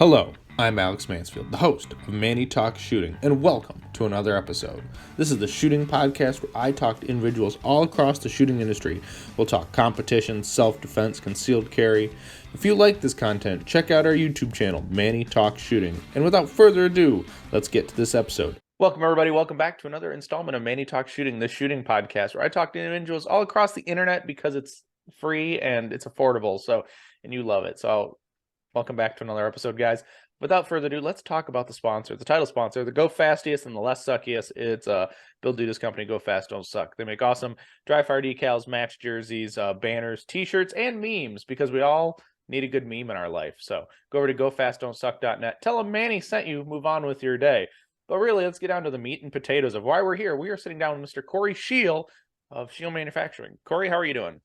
Hello, I'm Alex Mansfield, the host of Manny Talks Shooting, and welcome to another episode. This is the shooting podcast where I talk to individuals all across the shooting industry. We'll talk competition, self-defense, concealed carry. If you like this content, check out our YouTube channel, Manny Talks Shooting. And without further ado, let's get to this episode. Welcome, everybody. Welcome back to another installment of Manny Talks Shooting, the shooting podcast, where I talk to individuals all across the internet because it's free and it's affordable. And you love it. So welcome back to another episode, guys. Without further ado, let's talk about the sponsor, the title sponsor, the Go Fastiest and the Less Suckiest. It's Bill Duda's company, Go Fast, Don't Suck. They make awesome dry fire decals, match jerseys, banners, t-shirts, and memes because we all need a good meme in our life. So go over to gofastdon'tsuck.net. Tell them Manny sent you. Move on with your day. But really, let's get down to the meat and potatoes of why we're here. We are sitting down with Mr. Corey Scheel of Scheel Manufacturing. Corey, how are you doing?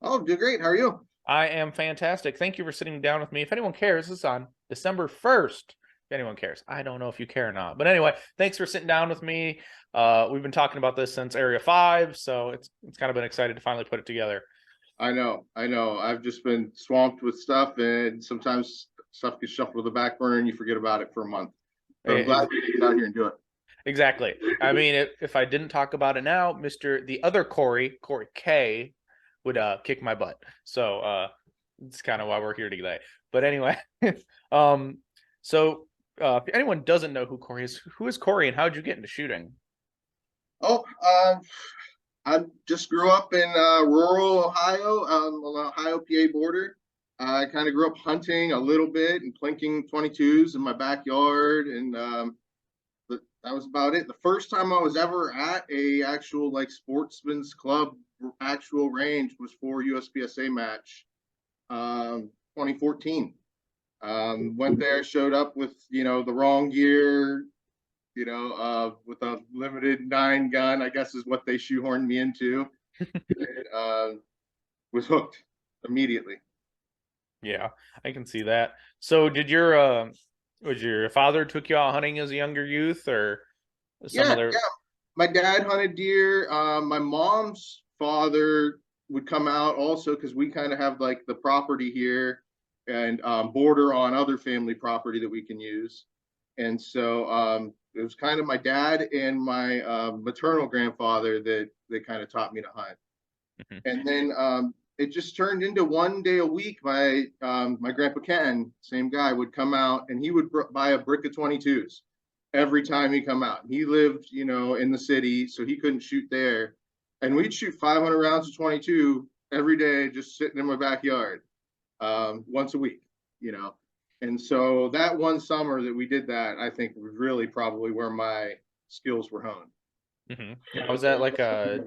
Oh, doing great. How are you? I am fantastic. Thank you for sitting down with me. If anyone cares, this is on December 1st. If anyone cares. I don't know if you care or not. But anyway, thanks for sitting down with me. We've been talking about this since Area 5, so it's kind of been excited to finally put it together. I know. I've just been swamped with stuff, and sometimes stuff gets shuffled to the back burner and you forget about it for a month. So I'm glad we get out here and do it. Exactly. I mean, if I didn't talk about it now, the other Corey K, would kick my butt. So it's kind of why we're here today. But anyway, if anyone doesn't know who Corey is, who is Corey and how did you get into shooting? Oh, I just grew up in rural Ohio, on the Ohio-PA border. I kind of grew up hunting a little bit and plinking 22s in my backyard, and that was about it. The first time I was ever at a actual sportsman's club actual range was for USPSA match, 2014. Went there, showed up with the wrong gear, with a limited 9 gun, I guess is what they shoehorned me into. And, was hooked immediately. Yeah, I can see that. So did was your father took you out hunting as a younger youth or some other? Yeah. My dad hunted deer. My mom's father would come out also because we kind of have like the property here and border on other family property that we can use. And so it was kind of my dad and my maternal grandfather that kind of taught me to hunt. Mm-hmm. And then it just turned into one day a week. My grandpa Ken, same guy, would come out and he would buy a brick of 22s every time he come out. He lived, in the city, so he couldn't shoot there. And we'd shoot 500 rounds of 22 every day, just sitting in my backyard, once a week, And so that one summer that we did that, I think was really probably where my skills were honed. Mm-hmm. Was that like a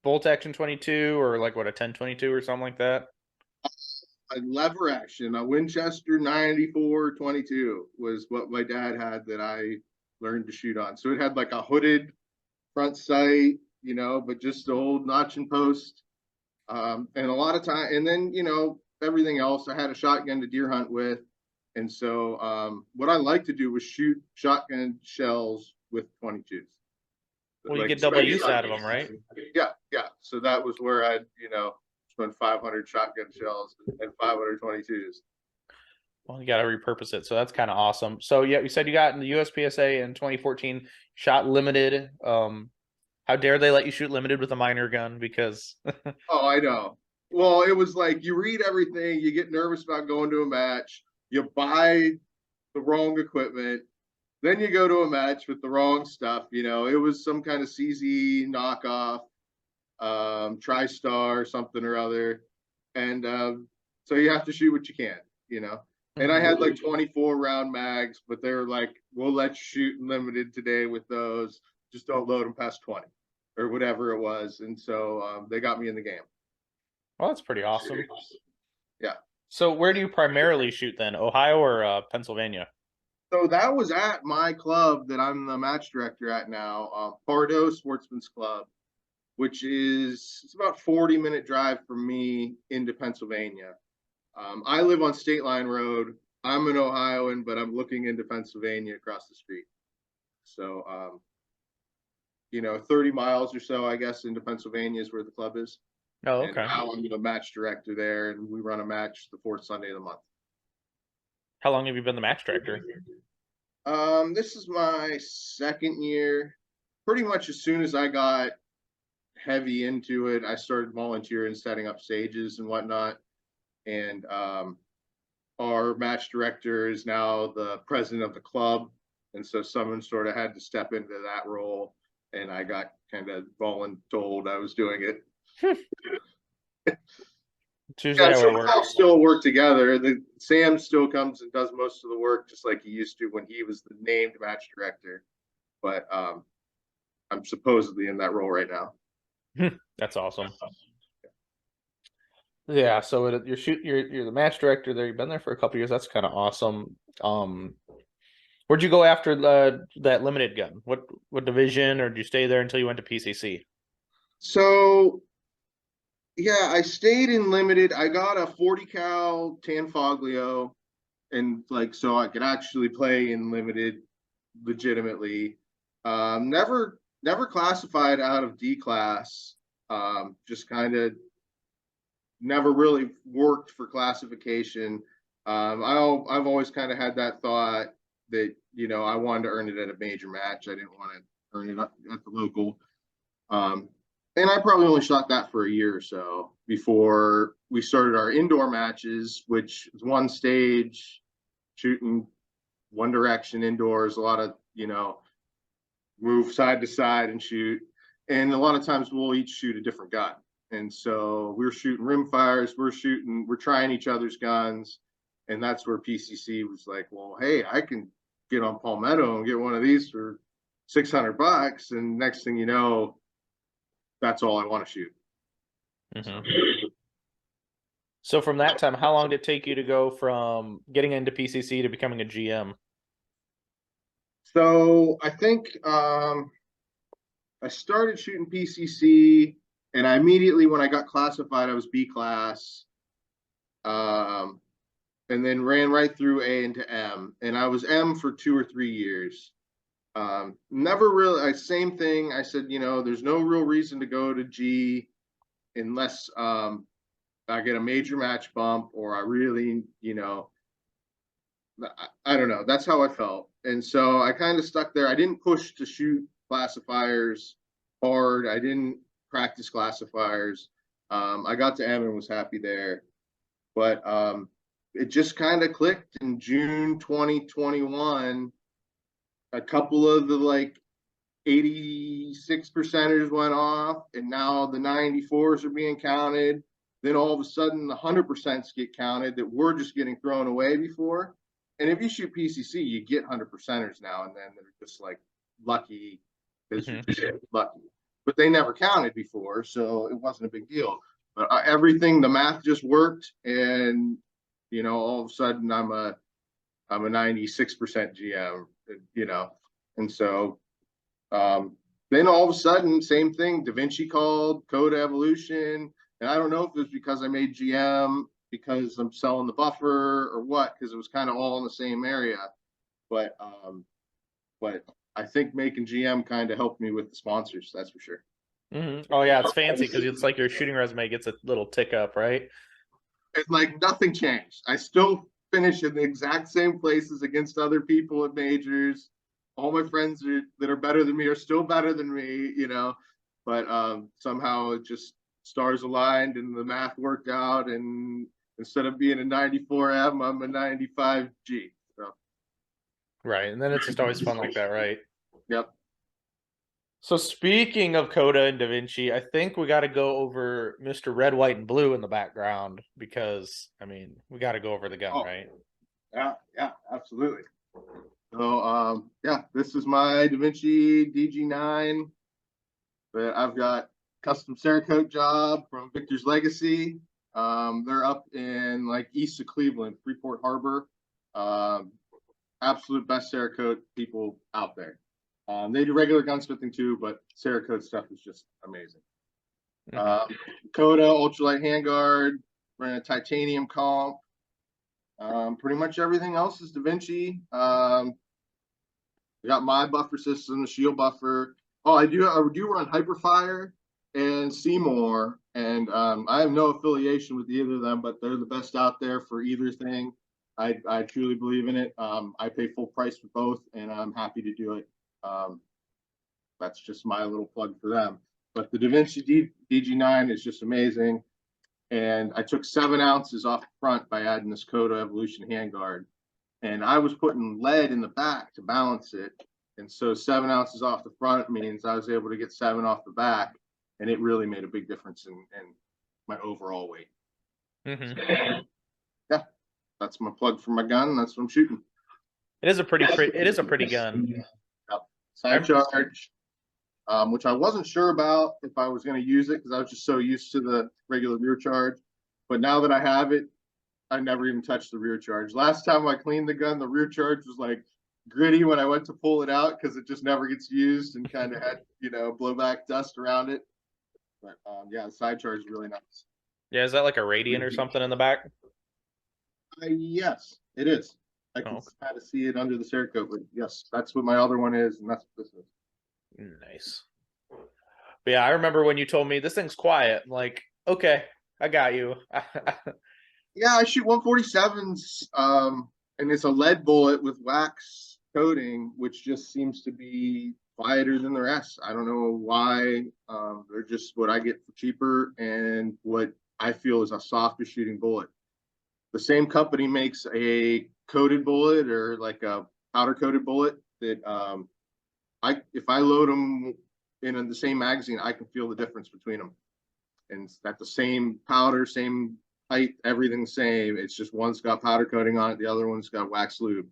bolt action 22 or like what, a 10-22 or something like that? A lever action, a Winchester 94 22 was what my dad had that I learned to shoot on. So it had like a hooded front sight, but just the old notch and post. And a lot of time, and then, everything else, I had a shotgun to deer hunt with. And so what I like to do was shoot shotgun shells with 22s. Well, you get double use out of them, right? Yeah. So that was where I'd, spend 500 shotgun shells and 500 22s. Well, you got to repurpose it. So that's kind of awesome. So yeah, you said you got in the USPSA in 2014, shot limited. How dare they let you shoot limited with a minor gun? Because oh, I know. Well, it was like you read everything, you get nervous about going to a match, you buy the wrong equipment, then you go to a match with the wrong stuff. It was some kind of CZ knockoff, TriStar, something or other. And so you have to shoot what you can, And I had like 24 round mags, but they were like, we'll let you shoot limited today with those. Just don't load them past 20 or whatever it was. And so they got me in the game. Well, that's pretty awesome. Yeah. So where do you primarily shoot then? Ohio or Pennsylvania? So that was at my club that I'm the match director at now, Pardo Sportsman's Club, which it's about 40-minute drive from me into Pennsylvania. I live on State Line Road. I'm an Ohioan, but I'm looking into Pennsylvania across the street. So, 30 miles or so, I guess, into Pennsylvania is where the club is. Oh, okay. And now I'm the match director there, and we run a match the fourth Sunday of the month. How long have you been the match director? This is my second year. Pretty much as soon as I got heavy into it, I started volunteering, setting up stages and whatnot. And our match director is now the president of the club. And so someone sort of had to step into that role. And I got kind of voluntold I was doing it. It's usually how So it we all works. still work together. Sam still comes and does most of the work, just like he used to when he was the named match director. But I'm supposedly in that role right now. That's awesome. Yeah, so you're the match director there. You've been there for a couple years. That's kind of awesome. Where'd you go after that limited gun? What division, or did you stay there until you went to PCC? So yeah, I stayed in limited. I got a 40 cal Tanfoglio, and like so I could actually play in limited legitimately. Never classified out of D class. Just kind of never really worked for classification. I've always kind of had that thought that I wanted to earn it at a major match. I didn't want to earn it at the local. And I probably only shot that for a year or so before we started our indoor matches, which is one stage, shooting one direction indoors, a lot of, move side to side and shoot. And a lot of times we'll each shoot a different gun. And so we're shooting rim fires, we're trying each other's guns. And that's where PCC was like, well, hey, I can get on Palmetto and get one of these for $600. And next thing you know, that's all I want to shoot. Mm-hmm. So from that time, how long did it take you to go from getting into PCC to becoming a GM? So I think I started shooting PCC, and I immediately, when I got classified, I was B class, and then ran right through A into M, and I was M for 2 or 3 years. Never really, same thing. I said, there's no real reason to go to G unless I get a major match bump or I really, I don't know. That's how I felt. And so I kind of stuck there. I didn't push to shoot classifiers hard. I didn't practice classifiers. I got to M and was happy there. But it just kind of clicked in June 2021. A couple of the 86 percenters went off, and now the 94s are being counted. Then all of a sudden, the 100% get counted that were just getting thrown away before. And if you shoot PCC, you get 100%ers now and then that are just lucky because you're just lucky. But they never counted before, so it wasn't a big deal. But everything, the math just worked, and all of a sudden I'm a 96% GM, and so then all of a sudden, same thing. Da Vinci called, Coda Evolution, and I don't know if it was because I made GM because I'm selling the buffer or what, because it was kind of all in the same area. But I think making GM kind of helped me with the sponsors. That's for sure. Mm-hmm. Oh yeah, it's fancy because it's like your shooting resume gets a little tick up, right? It's like nothing changed. I still finish in the exact same places against other people at majors. All my friends that are better than me are still better than me, but somehow it just stars aligned and the math worked out, and instead of being a 94M, I'm a 95G. So. Right, and then it's just always fun like that, right? Yep. So speaking of Coda and Da Vinci, I think we got to go over Mr. Red, White, and Blue in the background because, we got to go over the gun, right? Yeah, absolutely. So, this is my Da Vinci DG9 that I've got custom Cerakote job from Victor's Legacy. They're up in east of Cleveland, Freeport Harbor. Absolute best Cerakote people out there. They do regular gunsmithing too, but Cerakote stuff is just amazing. Coda ultralight handguard, ran a titanium comp. Pretty much everything else is Da Vinci. I got my buffer system, the Scheel buffer. Oh, I do run Hyperfire and Seymour, and I have no affiliation with either of them, but they're the best out there for either thing. I truly believe in it. I pay full price for both, and I'm happy to do it. That's just my little plug for them. But the DaVinci DG9 is just amazing. And I took 7 ounces off the front by adding this Kodo Evolution handguard. And I was putting lead in the back to balance it. And so 7 ounces off the front means I was able to get 7 off the back. And it really made a big difference in my overall weight. Mm-hmm. So, yeah, that's my plug for my gun. That's what I'm shooting. It is a pretty gun. Yep. Side charge, which I wasn't sure about if I was going to use it because I was just so used to the regular rear charge. But now that I have it, I never even touched the rear charge. Last time I cleaned the gun, the rear charge was like gritty when I went to pull it out because it just never gets used and kind of had, blowback dust around it. But yeah, the side charge is really nice. Yeah, is that like a radiant or something in the back? Yes, it is. I can kind of see it under the Cerakote, but yes, that's what my other one is, and that's what this is. Nice. But yeah, I remember when you told me this thing's quiet. I'm like, okay, I got you. Yeah, I shoot 147s, and it's a lead bullet with wax coating, which just seems to be quieter than the rest. I don't know why. They're just what I get for cheaper and what I feel is a softer shooting bullet. The same company makes a coated bullet or like a powder coated bullet that if I load them in the same magazine, I can feel the difference between them. And it's got the same powder, same height, everything the same. It's just one's got powder coating on it, the other one's got wax lube,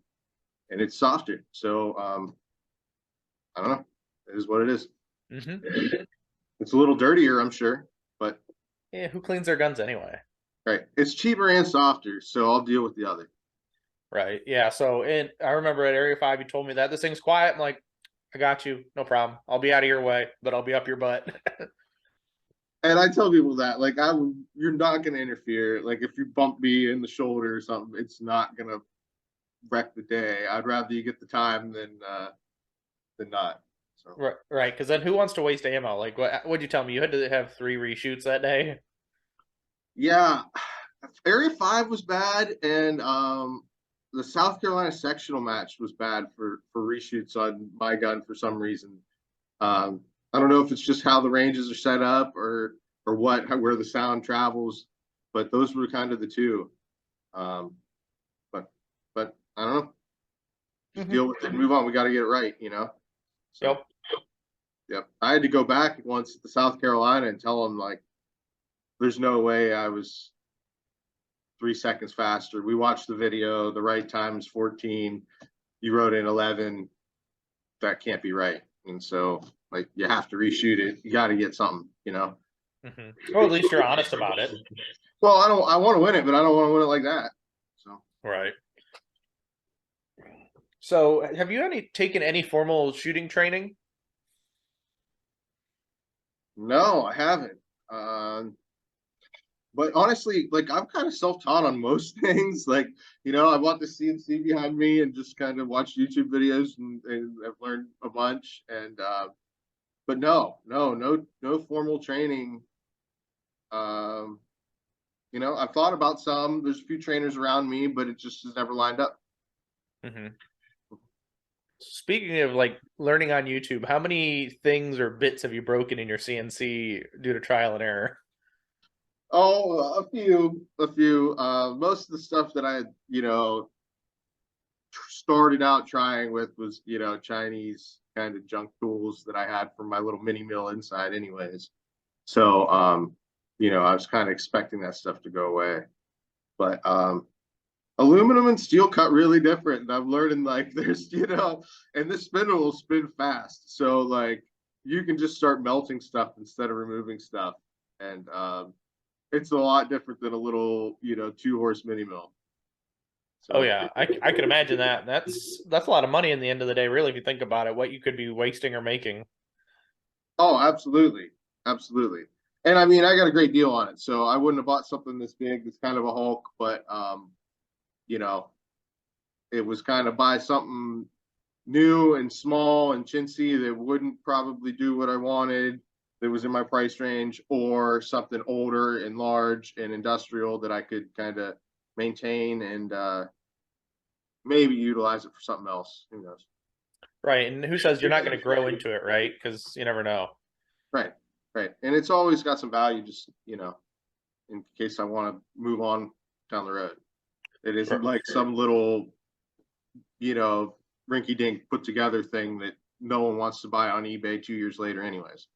and it's softer. So I don't know. It is what it is. Mm-hmm. It's a little dirtier, I'm sure, but yeah, who cleans their guns anyway? Right. It's cheaper and softer, so I'll deal with the other. Right. Yeah. So I remember at Area 5, you told me that this thing's quiet. I'm like, I got you. No problem. I'll be out of your way, but I'll be up your butt. And I tell people that, like, you're not going to interfere. Like, if you bump me in the shoulder or something, it's not going to wreck the day. I'd rather you get the time than not. So. Right. Because then who wants to waste ammo? Like, what'd you tell me? You had to have 3 reshoots that day? Yeah. Area 5 was bad, and the South Carolina sectional match was bad for reshoots on my gun for some reason. I don't know if it's just how the ranges are set up or where the sound travels, but those were kind of the two. But I don't know. Just deal with it and move on. We got to get it right, So, yep. I had to go back once to South Carolina and tell them, like, there's no way I was 3 seconds faster. We watched the video. The right time is 14. You wrote in 11. That can't be right. And so, like, you have to reshoot it. You got to get something, Mm-hmm. Well, at least you're honest about it. Well, I want to win it, but I don't want to win it like that. So. Right. So, have you taken any formal shooting training? No, I haven't. But honestly, like, I'm kind of self-taught on most things. Like, I bought the CNC behind me and just kind of watched YouTube videos and I've learned a bunch. And but no formal training. I've thought about some. There's a few trainers around me, but it just has never lined up. Mm-hmm. Speaking of, like, learning on YouTube, how many things or bits have you broken in your CNC due to trial and error? Oh, a few. Most of the stuff that I, started out trying with was, Chinese kind of junk tools that I had from my little mini mill inside anyways. So, I was kind of expecting that stuff to go away. But aluminum and steel cut really different. And I'm learning, like, there's, and this spindle will spin fast. So, like, you can just start melting stuff instead of removing stuff. And it's a lot different than a little, 2-horse mini mill. So, oh yeah, I could imagine that. That's a lot of money in the end of the day, really, if you think about it, what you could be wasting or making. Oh, absolutely. And I mean, I got a great deal on it, so I wouldn't have bought something this big. It's kind of a Hulk, but it was kind of buy something new and small and chintzy that wouldn't probably do what I wanted, that was in my price range, or something older and large and industrial that I could kind of maintain and maybe utilize it for something else. Who knows? Right. And who says you're not going to grow into it, right? Because you never know. Right, right. And it's always got some value, just, in case I want to move on down the road. It isn't like some little, rinky dink put together thing that no one wants to buy on eBay 2 years later, anyways.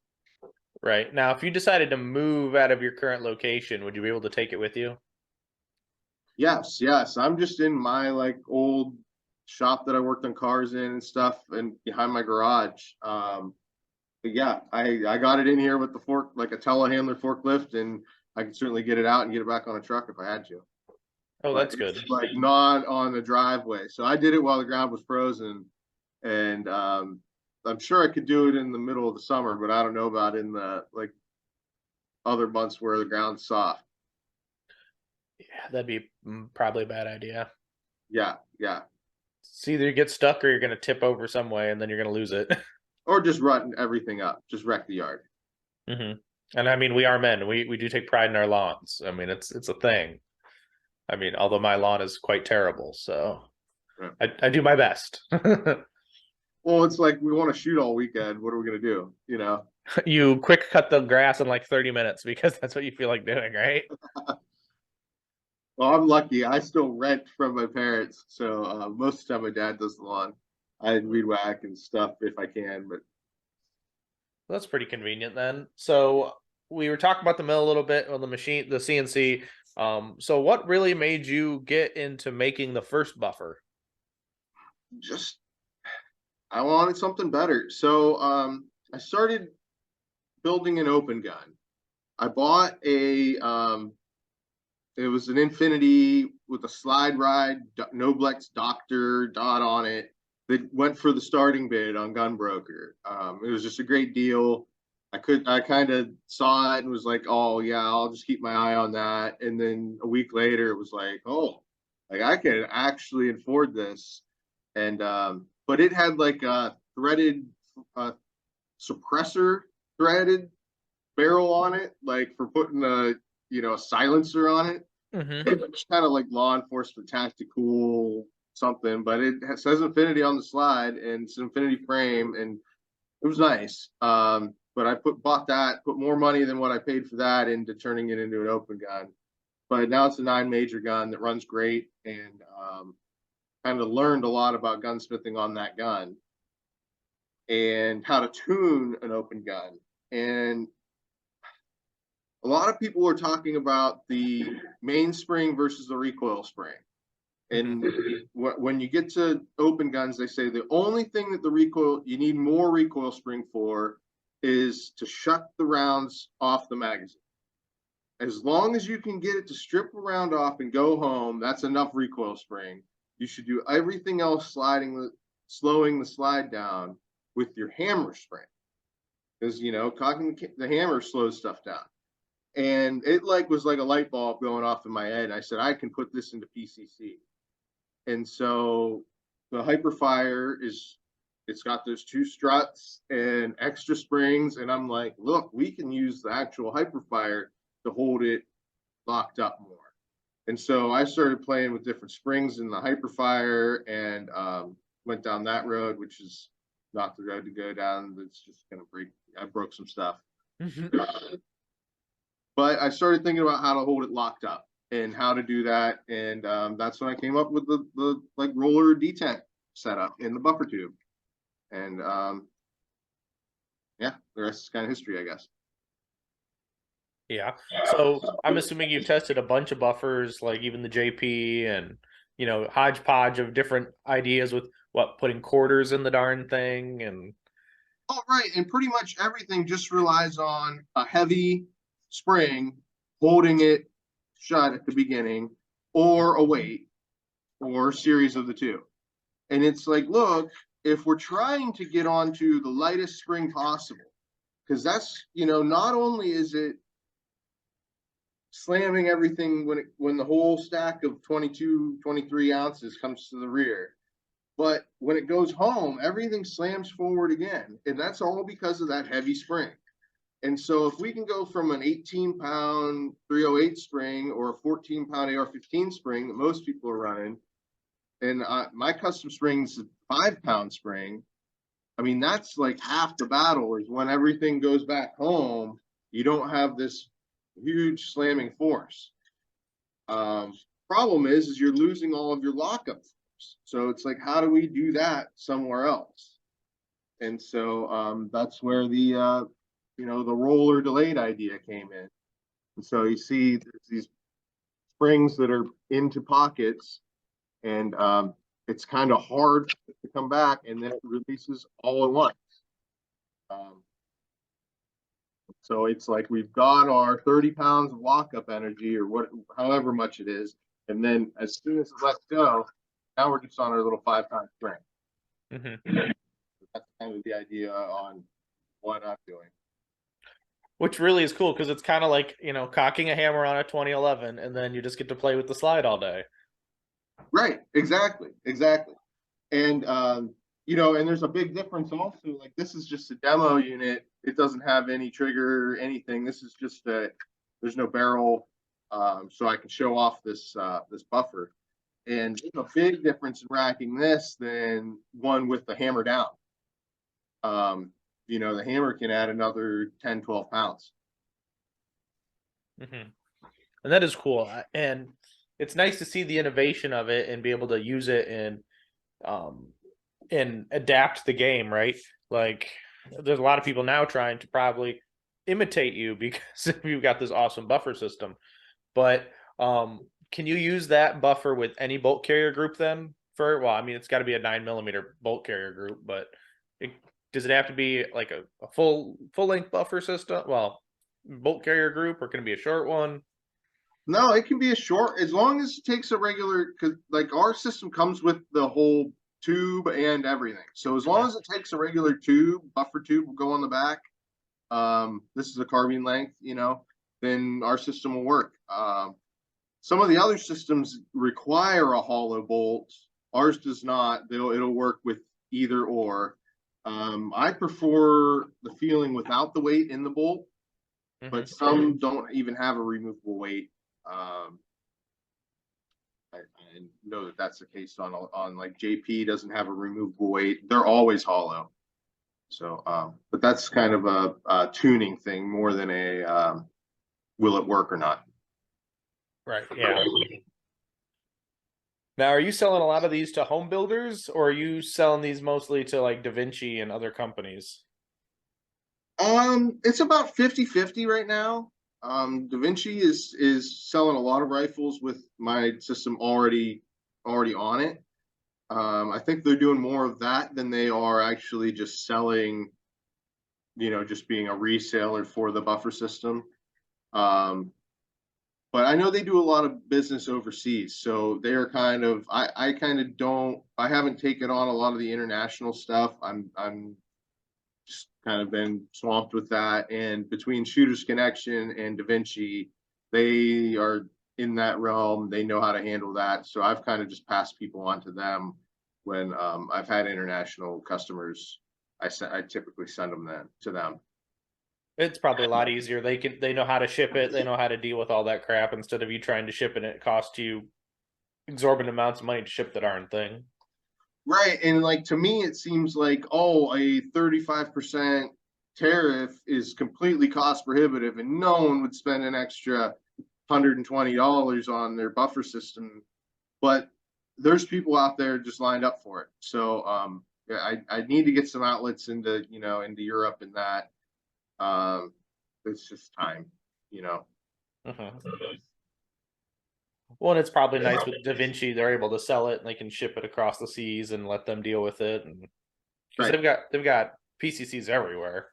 Right. Now, if you decided to move out of your current location, would you be able to take it with you? Yes, yes. I'm just in my like old shop that I worked on cars in and stuff and behind my garage. But yeah, I got it in here with the fork, like a telehandler forklift, and I can certainly get it out and get it back on a truck if I had to. Oh, But that's good. it's like not on the driveway. So I did it while the ground was frozen, and I'm sure I could do it in the middle of the summer, but I don't know about in the like other months where the ground's soft. Yeah, that'd be probably a bad idea. Yeah, yeah. It's either you get stuck or you're going to tip over some way and then you're going to lose it. Or just rutting everything up, just wreck the yard. Mm-hmm. And I mean, we are men. We do take pride in our lawns. I mean, it's a thing. I mean, although my lawn is quite terrible, so yeah. I do my best. Well, it's like we want to shoot all weekend. What are we gonna do? You quick cut the grass in like 30 minutes because that's what you feel like doing, right? Well, I'm lucky. I still rent from my parents, so most of the time my dad does the lawn. I weed whack and stuff if I can, but That's pretty convenient then. So we were talking about the mill a little bit on the machine, the CNC. So what really made you get into making the first buffer? just I wanted something better. So I started building an open gun. I bought it was an Infinity with a slide ride, Noblex Doctor dot on it that went for the starting bid on Gunbroker. It was just a great deal. I kind of saw it and was like, oh yeah, I'll just keep my eye on that. And then a week later, it was like, oh, like I can actually afford this. And but it had like a threaded suppressor threaded barrel on it, like for putting a silencer on it. Mm-hmm. It's kind of like law enforcement tactical something, but it says Infinity on the slide and it's an Infinity frame, and it was nice. But I bought that, put more money than what I paid for that into turning it into an open gun. But now it's a 9 major gun that runs great, and kind of learned a lot about gunsmithing on that gun and how to tune an open gun. And a lot of people are talking about the mainspring versus the recoil spring. And when you get to open guns, they say the only thing that you need more recoil spring for is to shut the rounds off the magazine. As long as you can get it to strip a round off and go home, that's enough recoil spring. You should do everything else slowing the slide down with your hammer spring. Because, cocking the hammer slows stuff down. And it was like a light bulb going off in my head. I said, I can put this into PCC. And so the Hyperfire it's got those 2 struts and extra springs. And I'm like, look, we can use the actual Hyperfire to hold it locked up more. And so I started playing with different springs in the Hyperfire and went down that road, which is not the road to go down. That's just going to break. I broke some stuff. But I started thinking about how to hold it locked up and how to do that. And that's when I came up with the like roller detent setup in the buffer tube. And yeah, the rest is kind of history, I guess. Yeah. So I'm assuming you've tested a bunch of buffers, like even the JP and, hodgepodge of different ideas with putting quarters in the darn thing. And oh, right. And pretty much everything just relies on a heavy spring holding it shut at the beginning, or a weight, or a series of the two. And it's like, look, if we're trying to get onto the lightest spring possible, because that's, not only is it slamming everything when the whole stack of 22, 23 ounces comes to the rear, but when it goes home, everything slams forward again. And that's all because of that heavy spring. And so if we can go from an 18-pound 308 spring or a 14-pound AR-15 spring that most people are running And my custom spring's 5-pound spring. I mean, that's like half the battle is when everything goes back home, you don't have this huge slamming force. Problem is you're losing all of your lockup force. So it's like, how do we do that somewhere else? And so that's where the the roller delayed idea came in. And so you see these springs that are into pockets, and it's kind of hard to come back, and then it releases all at once. Um, so it's like we've got our 30 pounds of lockup energy, or however much it is, and then as soon as it lets go, now we're just on our little 5-pound spring. Mm-hmm. That's kind of the idea on what I'm doing. Which really is cool because it's kind of like, cocking a hammer on a 2011 and then you just get to play with the slide all day. Right, exactly. And and there's a big difference also. Like, this is just a demo unit. It doesn't have any trigger or anything. This is just there's no barrel, so I can show off this buffer. And there's a big difference in racking this than one with the hammer down. The hammer can add another 10, 12 pounds. Mm-hmm. And that is cool. And it's nice to see the innovation of it and be able to use it and adapt the game, right? Like, there's a lot of people now trying to probably imitate you because you've got this awesome buffer system. But can you use that buffer with any bolt carrier group then? It's got to be a 9mm bolt carrier group, but does it have to be like a full length buffer system? Well, bolt carrier group, or can it be a short one? No, it can be a short, as long as it takes a regular, because like our system comes with the whole tube and everything. So as long as it takes a regular buffer tube will go on the back. This is a carbine length, then our system will work. Some of the other systems require a hollow bolt. Ours does not. It'll work with either or. I prefer the feeling without the weight in the bolt, but some don't even have a removable weight. I know that's the case on like JP doesn't have a removable weight. They're always hollow. So, but that's kind of a tuning thing more than a will it work or not. Right. Yeah. Now, are you selling a lot of these to home builders, or are you selling these mostly to like Da Vinci and other companies? It's about 50-50 right now. Da Vinci is selling a lot of rifles with my system already on it. I think they're doing more of that than they are actually just selling, just being a reseller for the buffer system. But I know they do a lot of business overseas, so they are I haven't taken on a lot of the international stuff. I'm just kind of been swamped with that. And between Shooters Connection and Da Vinci, they are in that realm. They know how to handle that. So I've kind of just passed people on to them when I've had international customers. I typically send them to them. It's probably a lot easier. They know how to ship it. They know how to deal with all that crap instead of you trying to ship it and it costs you exorbitant amounts of money to ship the darn thing. Right. And like, to me, it seems like, a 35% tariff is completely cost prohibitive, and no one would spend an extra $120 on their buffer system. But there's people out there just lined up for it. So I need to get some outlets into Europe, and that it's just time. Well, and it's probably nice with Da Vinci. They're able to sell it and they can ship it across the seas and let them deal with it. And because they've got PCCs everywhere.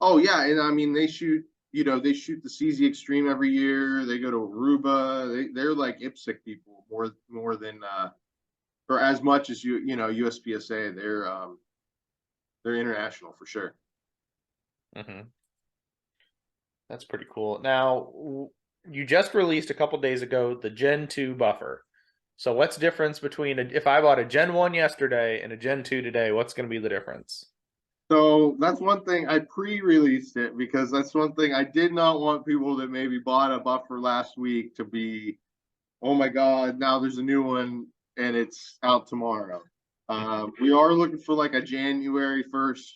Oh yeah, and I mean they shoot the CZ Extreme every year. They go to Aruba. They're like IPSC people more than or as much as USPSA. They're international for sure. That's pretty cool. Now, you just released a couple days ago the Gen 2 buffer. So what's the difference between if I bought a Gen 1 yesterday and a Gen 2 today, what's going to be the difference? So that's one thing I pre-released it, because that's one thing I did not want people that maybe bought a buffer last week to be, oh my God, now there's a new one. and it's out tomorrow. We are looking for like a January 1st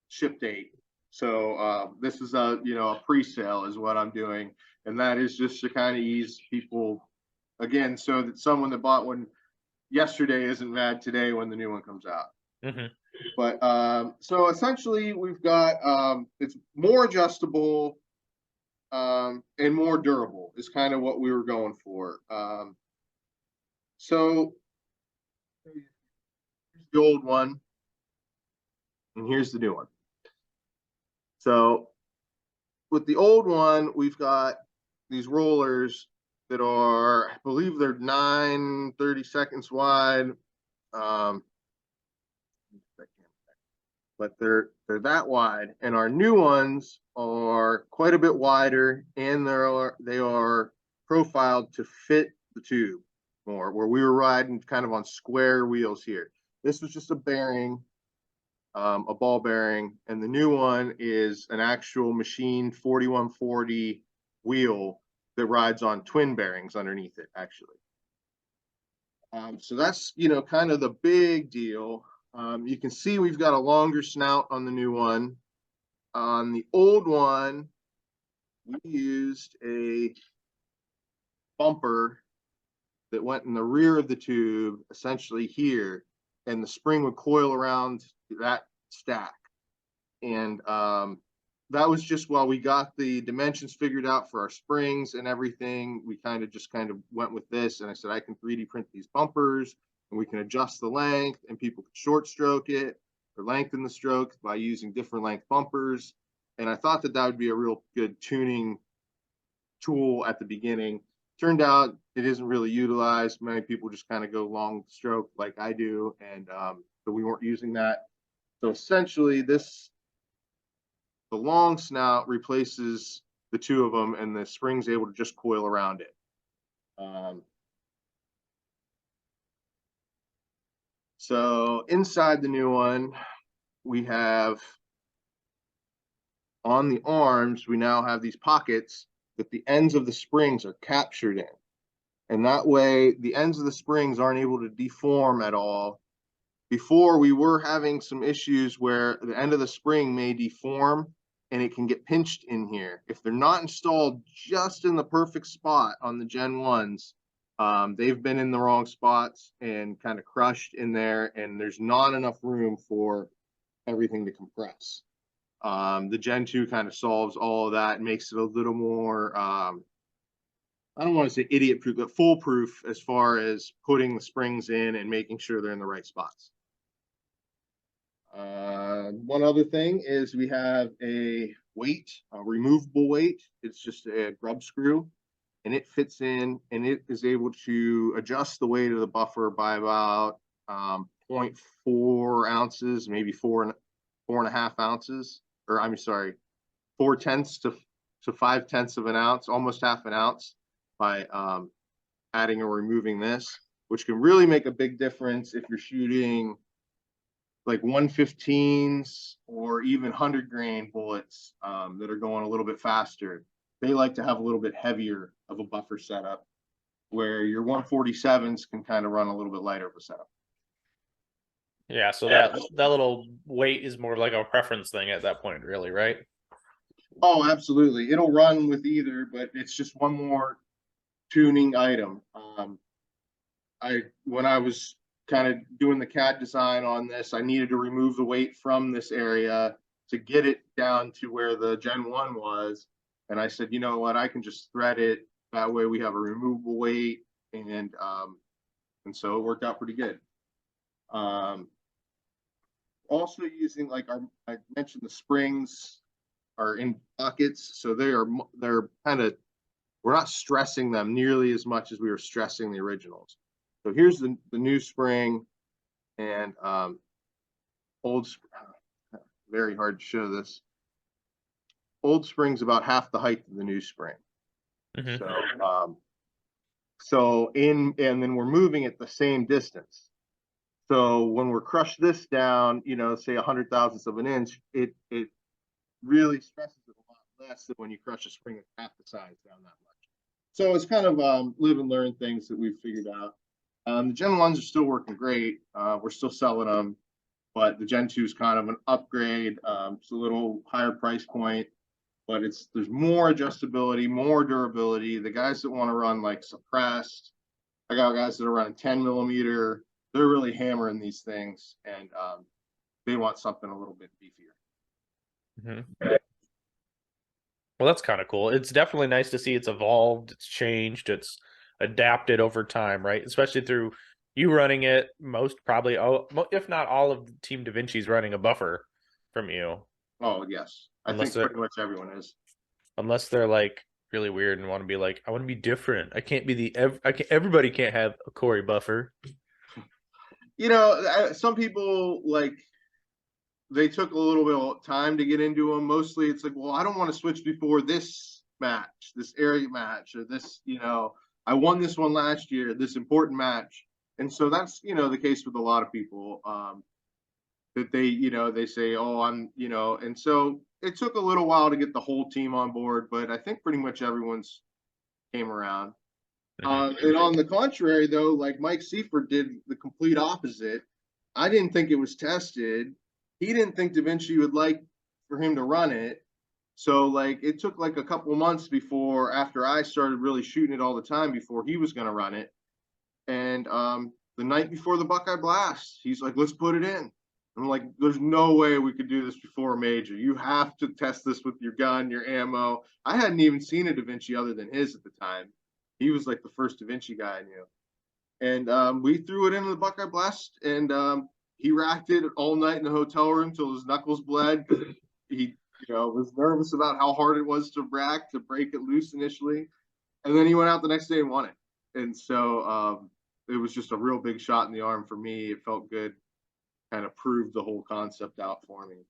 ship date. So this is a pre-sale is what I'm doing, and that is just to kind of ease people again, so that someone that bought one yesterday isn't mad today when the new one comes out. Mm-hmm. But so essentially, we've got it's more adjustable and more durable is kind of what we were going for. So here's the old one, and here's the new one. So with the old one, we've got these rollers that are, I believe they're 9/32 wide. But they're that wide, and our new ones are quite a bit wider, and they are profiled to fit the tube more. Where we were riding kind of on square wheels here. This was just a bearing, a ball bearing, and the new one is an actual machine 4140 wheel that rides on twin bearings underneath it, actually. So that's kind of the big deal. You can see we've got a longer snout on the new one. On the old one, we used a bumper that went in the rear of the tube, essentially here, and the spring would coil around that stack. And that was just while we got the dimensions figured out for our springs and everything. We kind of went with this, and I said I can 3D print these bumpers, and we can adjust the length, and people can short stroke it or lengthen the stroke by using different length bumpers. And I thought that would be a real good tuning tool at the beginning. Turned out it isn't really utilized. Many people just kind of go long stroke like I do, and so we weren't using that. So essentially, the long snout replaces the two of them, and the spring's able to just coil around it. So inside the new one, we have on the arms, we now have these pockets that the ends of the springs are captured in. And that way, the ends of the springs aren't able to deform at all. Before, we were having some issues where the end of the spring may deform and it can get pinched in here. If they're not installed just in the perfect spot on the Gen 1s, they've been in the wrong spots and kind of crushed in there, and there's not enough room for everything to compress. The Gen 2 kind of solves all of that and makes it a little more, I don't want to say idiot proof, but foolproof as far as putting the springs in and making sure they're in the right spots. One other thing is we have a weight, a removable weight. It's just a grub screw, and it fits in, and it is able to adjust the weight of the buffer by about 0.4 ounces, maybe 4.5 ounces, or I'm sorry, 4/10 to 5/10 of an ounce, almost half an ounce, by adding or removing this, which can really make a big difference if you're shooting like 115s or even 100 grain bullets that are going a little bit faster. They like to have a little bit heavier of a buffer setup, where your 147s can kind of run a little bit lighter of a setup. Yeah, so that little weight is more like a preference thing at that point, really, right? Oh, absolutely. It'll run with either, but it's just one more tuning item. When I was kind of doing the CAD design on this, I needed to remove the weight from this area to get it down to where the Gen 1 was. And I said, you know what, I can just thread it. That way we have a removable weight. And so it worked out pretty good. Also using, like I mentioned, the springs are in pockets. So they're kind of, we're not stressing them nearly as much as we were stressing the originals. So here's the new spring, and old, very hard to show this. Old spring's about half the height of the new spring. Mm-hmm. And then we're moving at the same distance. So when we're crushed this down, say 100,000ths of an inch, it really stresses it a lot less than when you crush a spring at half the size down that much. So it's kind of live and learn things that we've figured out. The Gen 1s are still working great. We're still selling them, but the Gen 2 is kind of an upgrade. It's a little higher price point, but there's more adjustability, more durability. The guys that want to run like suppressed, I got guys that are running 10 millimeter. They're really hammering these things, and they want something a little bit beefier. Mm-hmm. Well, that's kind of cool. It's definitely nice to see it's evolved, it's changed, it's adapted over time, right? Especially through you running it. Most probably, if not all of Team DaVinci's running a buffer from you. Oh yes, I think pretty much everyone is. Unless they're like really weird and want to be like, I want to be different. I can't be everybody can't have a Corey buffer. Some people like they took a little bit of time to get into them. Mostly it's like, well, I don't want to switch before this match, this area match, or this, I won this one last year, this important match. And so that's, the case with a lot of people, that they say, oh, and so it took a little while to get the whole team on board, but I think pretty much everyone's came around. And on the contrary, though, like Mike Seifert did the complete opposite. I didn't think it was tested. He didn't think DaVinci would like for him to run it. So like it took like a couple months after I started really shooting it all the time before he was going to run it. And the night before the Buckeye Blast, he's like, let's put it in. I'm like, there's no way we could do this before a major. You have to test this with your gun, your ammo. I hadn't even seen a DaVinci other than his at the time. He was like the first DaVinci guy I knew. And we threw it into the Buckeye Blast, and he racked it all night in the hotel room till his knuckles bled. He, was nervous about how hard it was to rack, to break it loose initially. And then he went out the next day and won it. And so it was just a real big shot in the arm for me. It felt good, kind of proved the whole concept out for me.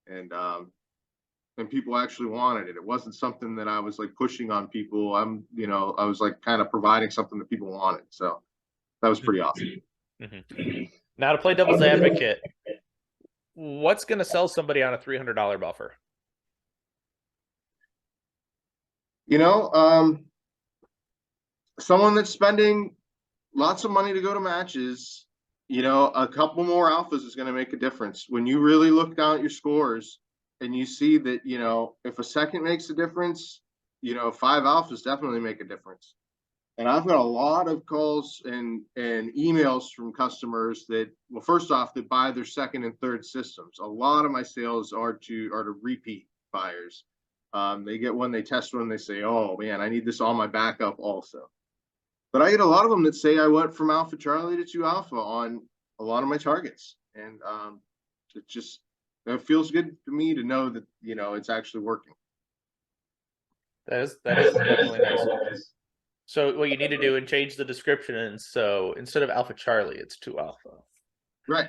And people actually wanted it. It wasn't something that I was like pushing on people. I was like kind of providing something that people wanted. So that was pretty awesome. Mm-hmm. Now to play devil's advocate, what's going to sell somebody on a $300 buffer? Someone that's spending lots of money to go to matches, a couple more alphas is going to make a difference. When you really look down at your scores and you see that, if a second makes a difference, 5 alphas definitely make a difference. And I've got a lot of calls and emails from customers that, well, first off, that buy their second and third systems. A lot of my sales are to repeat buyers. They get one, they test one, they say, oh man, I need this on my backup also. But I get a lot of them that say I went from Alpha Charlie to 2 Alpha on a lot of my targets. And it feels good to me to know that, it's actually working. That is definitely nice. So what you need to do and change the description, and so instead of Alpha Charlie, it's 2 Alpha. Right.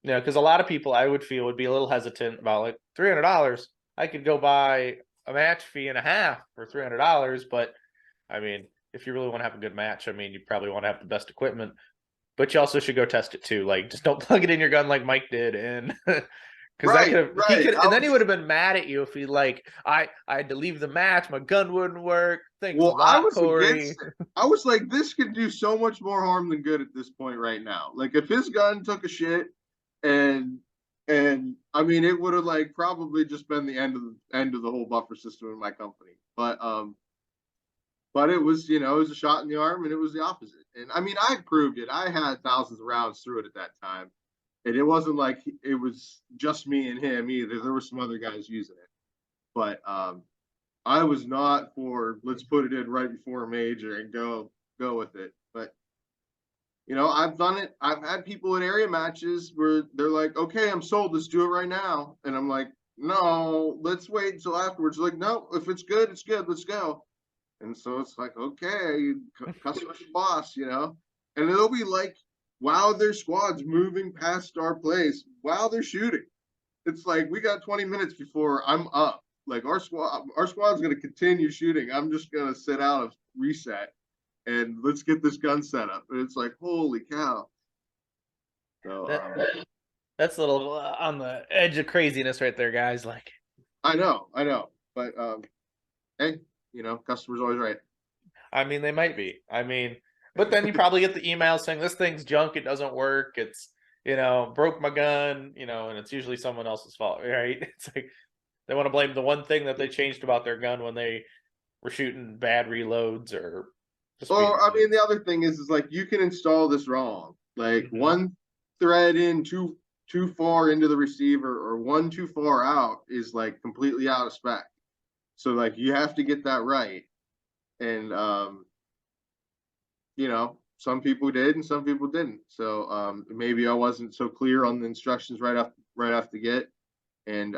Yeah, because a lot of people I would feel would be a little hesitant about like $300. I could go buy a match fee and a half for $300, but I mean, if you really want to have a good match, I mean, you probably want to have the best equipment, but you also should go test it too. Like, just don't plug it in your gun like Mike did, and because and then he would have been mad at you if he like, I had to leave the match, my gun wouldn't work. Thanks a lot, Corey. I was like, this could do so much more harm than good at this point right now. Like, if his gun took a shit, and I mean, it would have like probably just been the end of the whole buffer system in my company. But it was, it was a shot in the arm, and it was the opposite. And I mean, I proved it. I had thousands of rounds through it at that time. And it wasn't like it was just me and him either. There were some other guys using it. But I was not for let's put it in right before a major and go with it. But I've done it. I've had people in area matches where they're like, okay, I'm sold, let's do it right now. And I'm like, no, let's wait until afterwards. Like, no, if it's good, it's good, let's go. And so it's like, okay, customer's boss, and it'll be like, while their squad's moving past our place, while they're shooting, it's like, we got 20 minutes before I'm up. Like, our squad's going to continue shooting. I'm just going to sit out of reset and let's get this gun set up. And it's like, holy cow. So that's a little on the edge of craziness right there, guys. Like, I know, but hey, customer's always right. I mean, they might be. I mean, But then you probably get the email saying this thing's junk, it doesn't work, it's broke my gun, and it's usually someone else's fault, right? It's like they want to blame the one thing that they changed about their gun when they were shooting bad reloads or just Or I mean, the other thing is like you can install this wrong. Like one thread in too far into the receiver or one too far out is like completely out of spec. So like you have to get that right. And some people did and some people didn't. So maybe I wasn't so clear on the instructions right off the get. And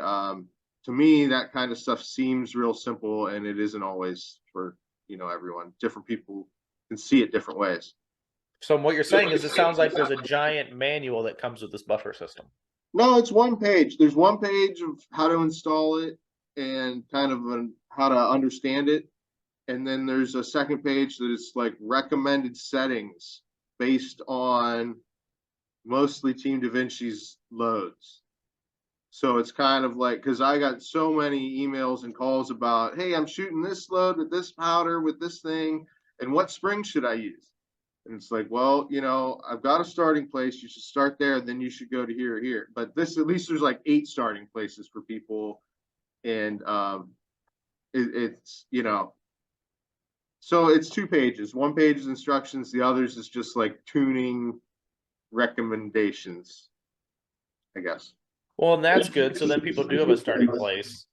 to me, that kind of stuff seems real simple, and it isn't always for everyone. Different people can see it different ways. So what you're saying is it sounds like there's a giant manual that comes with this buffer system. No, it's one page. There's one page of how to install it and kind of how to understand it. And then there's a second page that is like recommended settings based on mostly Team DaVinci's loads. So it's kind of like, because I got so many emails and calls about, hey, I'm shooting this load with this powder with this thing, and what spring should I use? And it's like, well, I've got a starting place. You should start there, and then you should go to here or here. But this, at least there's like 8 starting places for people. And it's, so it's 2 pages. One page is instructions. The others is just like tuning recommendations, I guess. Well, and that's good. So then people do have a starting place,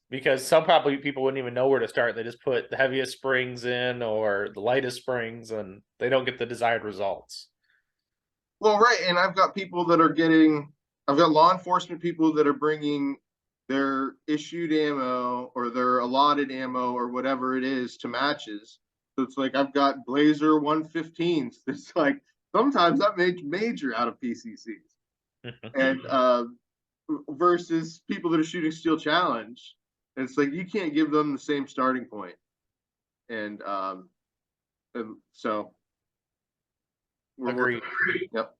because some probably people wouldn't even know where to start. They just put the heaviest springs in or the lightest springs, and they don't get the desired results. Well, right. And I've got law enforcement people that are bringing their issued ammo or their allotted ammo or whatever it is to matches. So it's like I've got Blazer 115s. It's like sometimes that makes major out of PCCs. And versus people that are shooting Steel Challenge, and it's like you can't give them the same starting point. And so Agreed. Yep.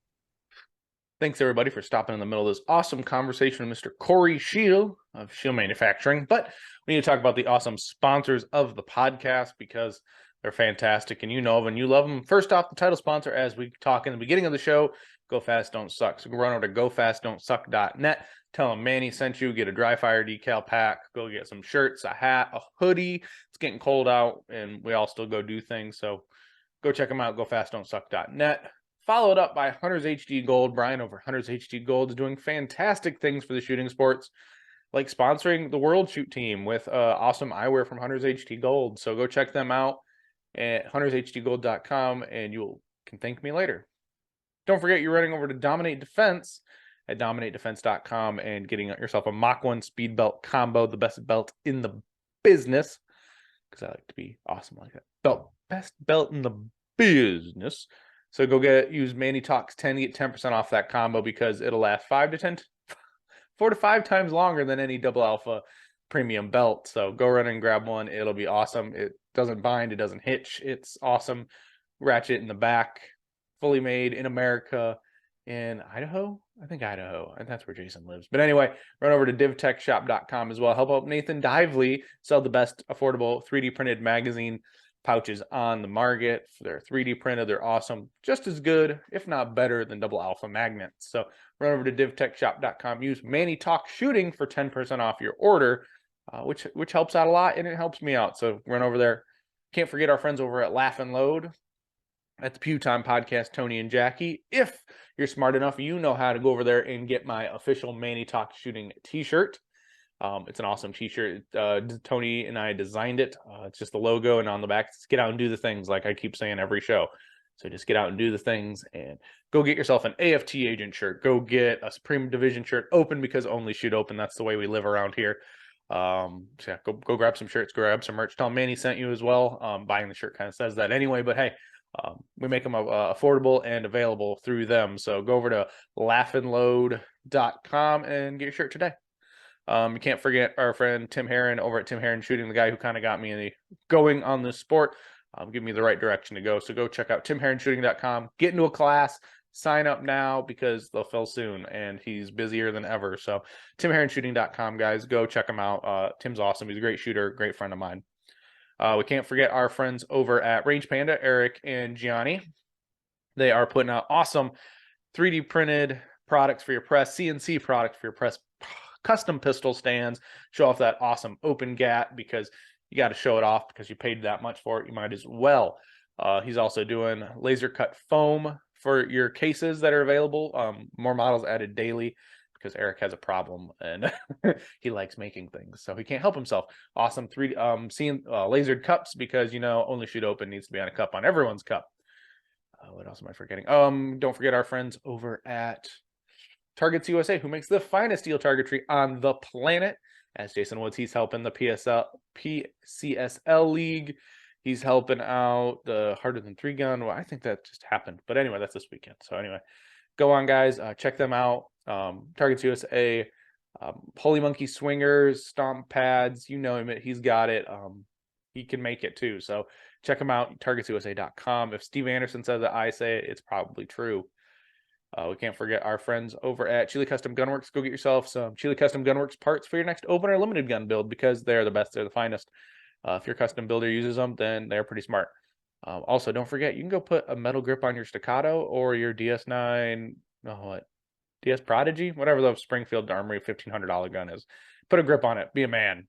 Thanks everybody for stopping in the middle of this awesome conversation with Mr. Corey Scheel of Scheel Manufacturing. But we need to talk about the awesome sponsors of the podcast, because they're fantastic and you know them and you love them. First off, the title sponsor, as we talk in the beginning of the show, Go Fast Don't Suck. So go run over to gofastdon'tsuck.net. Tell them Manny sent you. Get a dry fire decal pack. Go get some shirts, a hat, a hoodie. It's getting cold out and we all still go do things. So go check them out. Gofastdon'tsuck.net. Followed up by Hunters HD Gold. Brian over Hunters HD Gold is doing fantastic things for the shooting sports, like sponsoring the World Shoot Team with awesome eyewear from Hunters HD Gold. So go check them out at huntershdgold.com and you can thank me later. Don't forget you're running over to Dominate Defense at dominatedefense.com and getting yourself a Mach 1 speed belt combo, the best belt in the business, because I like to be awesome like that. Best belt in the business. So go use Manny Talks 10 to get 10% off that combo, because it'll last 4 to 5 times longer than any double alpha premium belt. So go run and grab one. It'll be awesome. It doesn't bind. It doesn't hitch. It's awesome. Ratchet in the back, fully made in America, in Idaho. I think Idaho. And that's where Jason lives. But anyway, run over to divtechshop.com as well. Help out Nathan Dively sell the best affordable 3D printed magazine pouches on the market. They're 3D printed. They're awesome. Just as good, if not better, than double alpha magnets. So run over to divtechshop.com. Use Manny Talks Shooting for 10% off your order, which helps out a lot, and it helps me out. So run over there. Can't forget our friends over at Laugh and Load at the Pew Time Podcast, Tony and Jackie. If you're smart enough, you know how to go over there and get my official Manny Talks Shooting t-shirt. It's an awesome t-shirt. Tony and I designed it. It's just the logo, and on the back, just get out and do the things, like I keep saying every show. So just get out and do the things, and go get yourself an AFT agent shirt. Go get a Supreme Division shirt, open because only shoot open. That's the way we live around here. So yeah, go grab some shirts, grab some merch. Tell them Manny sent you as well. Buying the shirt kind of says that anyway, but hey, we make them affordable and available through them. So go over to laughandload.com and get your shirt today. You can't forget our friend Tim Herron over at Tim Herron Shooting, the guy who kind of got me going on this sport, give me the right direction to go. So go check out timherronshooting.com, get into a class, sign up now because they'll fill soon, and he's busier than ever. So timherronshooting.com, guys, go check him out. Tim's awesome. He's a great shooter, great friend of mine. We can't forget our friends over at Range Panda, Eric and Gianni. They are putting out awesome 3D printed products for your press, CNC products for your press, custom pistol stands. Show off that awesome open gat, because you got to show it off because you paid that much for it. You might as well. He's also doing laser cut foam for your cases that are available. More models added daily because Eric has a problem and he likes making things, so he can't help himself. Awesome 3D seeing lasered cups, because only shoot open needs to be on a cup on everyone's cup. What else am I forgetting? Don't forget our friends over at Targets USA, who makes the finest steel targetry on the planet. As Jason Woods, he's helping the PCSL League. He's helping out the Harder Than 3 gun. Well, I think that just happened. But anyway, that's this weekend. So anyway, go on, guys. Check them out. Targets USA, Holy Monkey Swingers, Stomp Pads. You know him. He's got it. He can make it too. So check him out, targetsusa.com. If Steve Anderson says that I say it, it's probably true. We can't forget our friends over at Scheel Custom Gunworks. Go get yourself some Scheel Custom Gunworks parts for your next open or limited gun build, because they're the best. They're the finest. If your custom builder uses them, then they're pretty smart. Also, don't forget, you can go put a metal grip on your Staccato or your DS9, DS Prodigy, whatever the Springfield Armory $1,500 gun is. Put a grip on it. Be a man.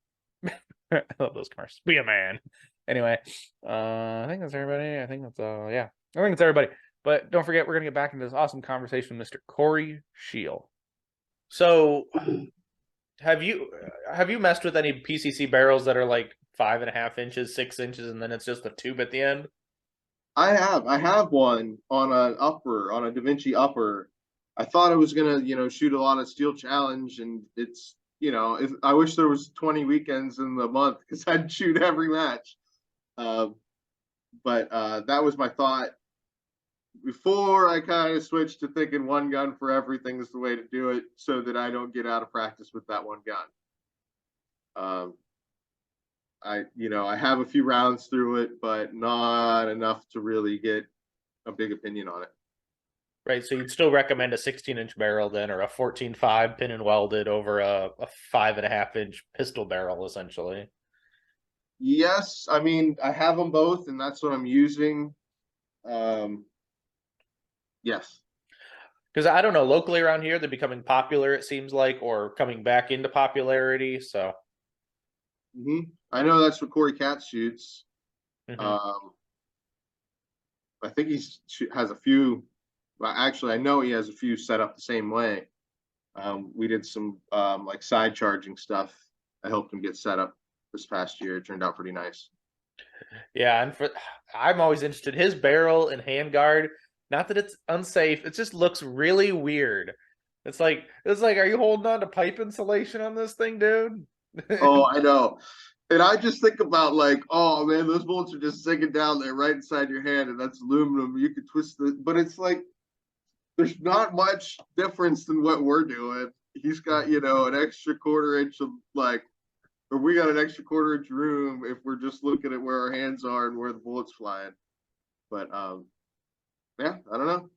I love those commercials. Be a man. Anyway, I think that's everybody. I think that's yeah. I think it's everybody. But don't forget, we're gonna get back into this awesome conversation with Mr. Corey Scheel. So, have you messed with any PCC barrels that are like 5.5 inches, 6 inches, and then it's just a tube at the end? I have one on a Da Vinci upper. I thought I was gonna, shoot a lot of Steel Challenge, and it's, I wish there was 20 weekends in the month because I'd shoot every match. But that was my thought before I kind of switched to thinking one gun for everything is the way to do it, so that I don't get out of practice with that one gun. I have a few rounds through it, but not enough to really get a big opinion on it. Right, so you'd still recommend a 16-inch barrel then, or a 14.5 pin and welded over a 5.5-inch pistol barrel, essentially. Yes, I mean, I have them both, and that's what I'm using. Yes. Because I don't know, locally around here, they're becoming popular, it seems like, or coming back into popularity. So I know that's what Corey Katz shoots. Mm-hmm. I think he has a few. Well, actually, I know he has a few set up the same way. We did some like side charging stuff. I helped him get set up this past year. It turned out pretty nice. Yeah, and I'm always interested. His barrel and handguard, not that it's unsafe, it just looks really weird. It's like, are you holding on to pipe insulation on this thing, dude? Oh, I know. And I just think about like, oh man, those bolts are just sinking down there right inside your hand, and that's aluminum. You could twist it, but it's like there's not much difference than what we're doing. He's got, an extra quarter inch of like, or we got an extra quarter inch room if we're just looking at where our hands are and where the bullet's flying. But yeah, I don't know.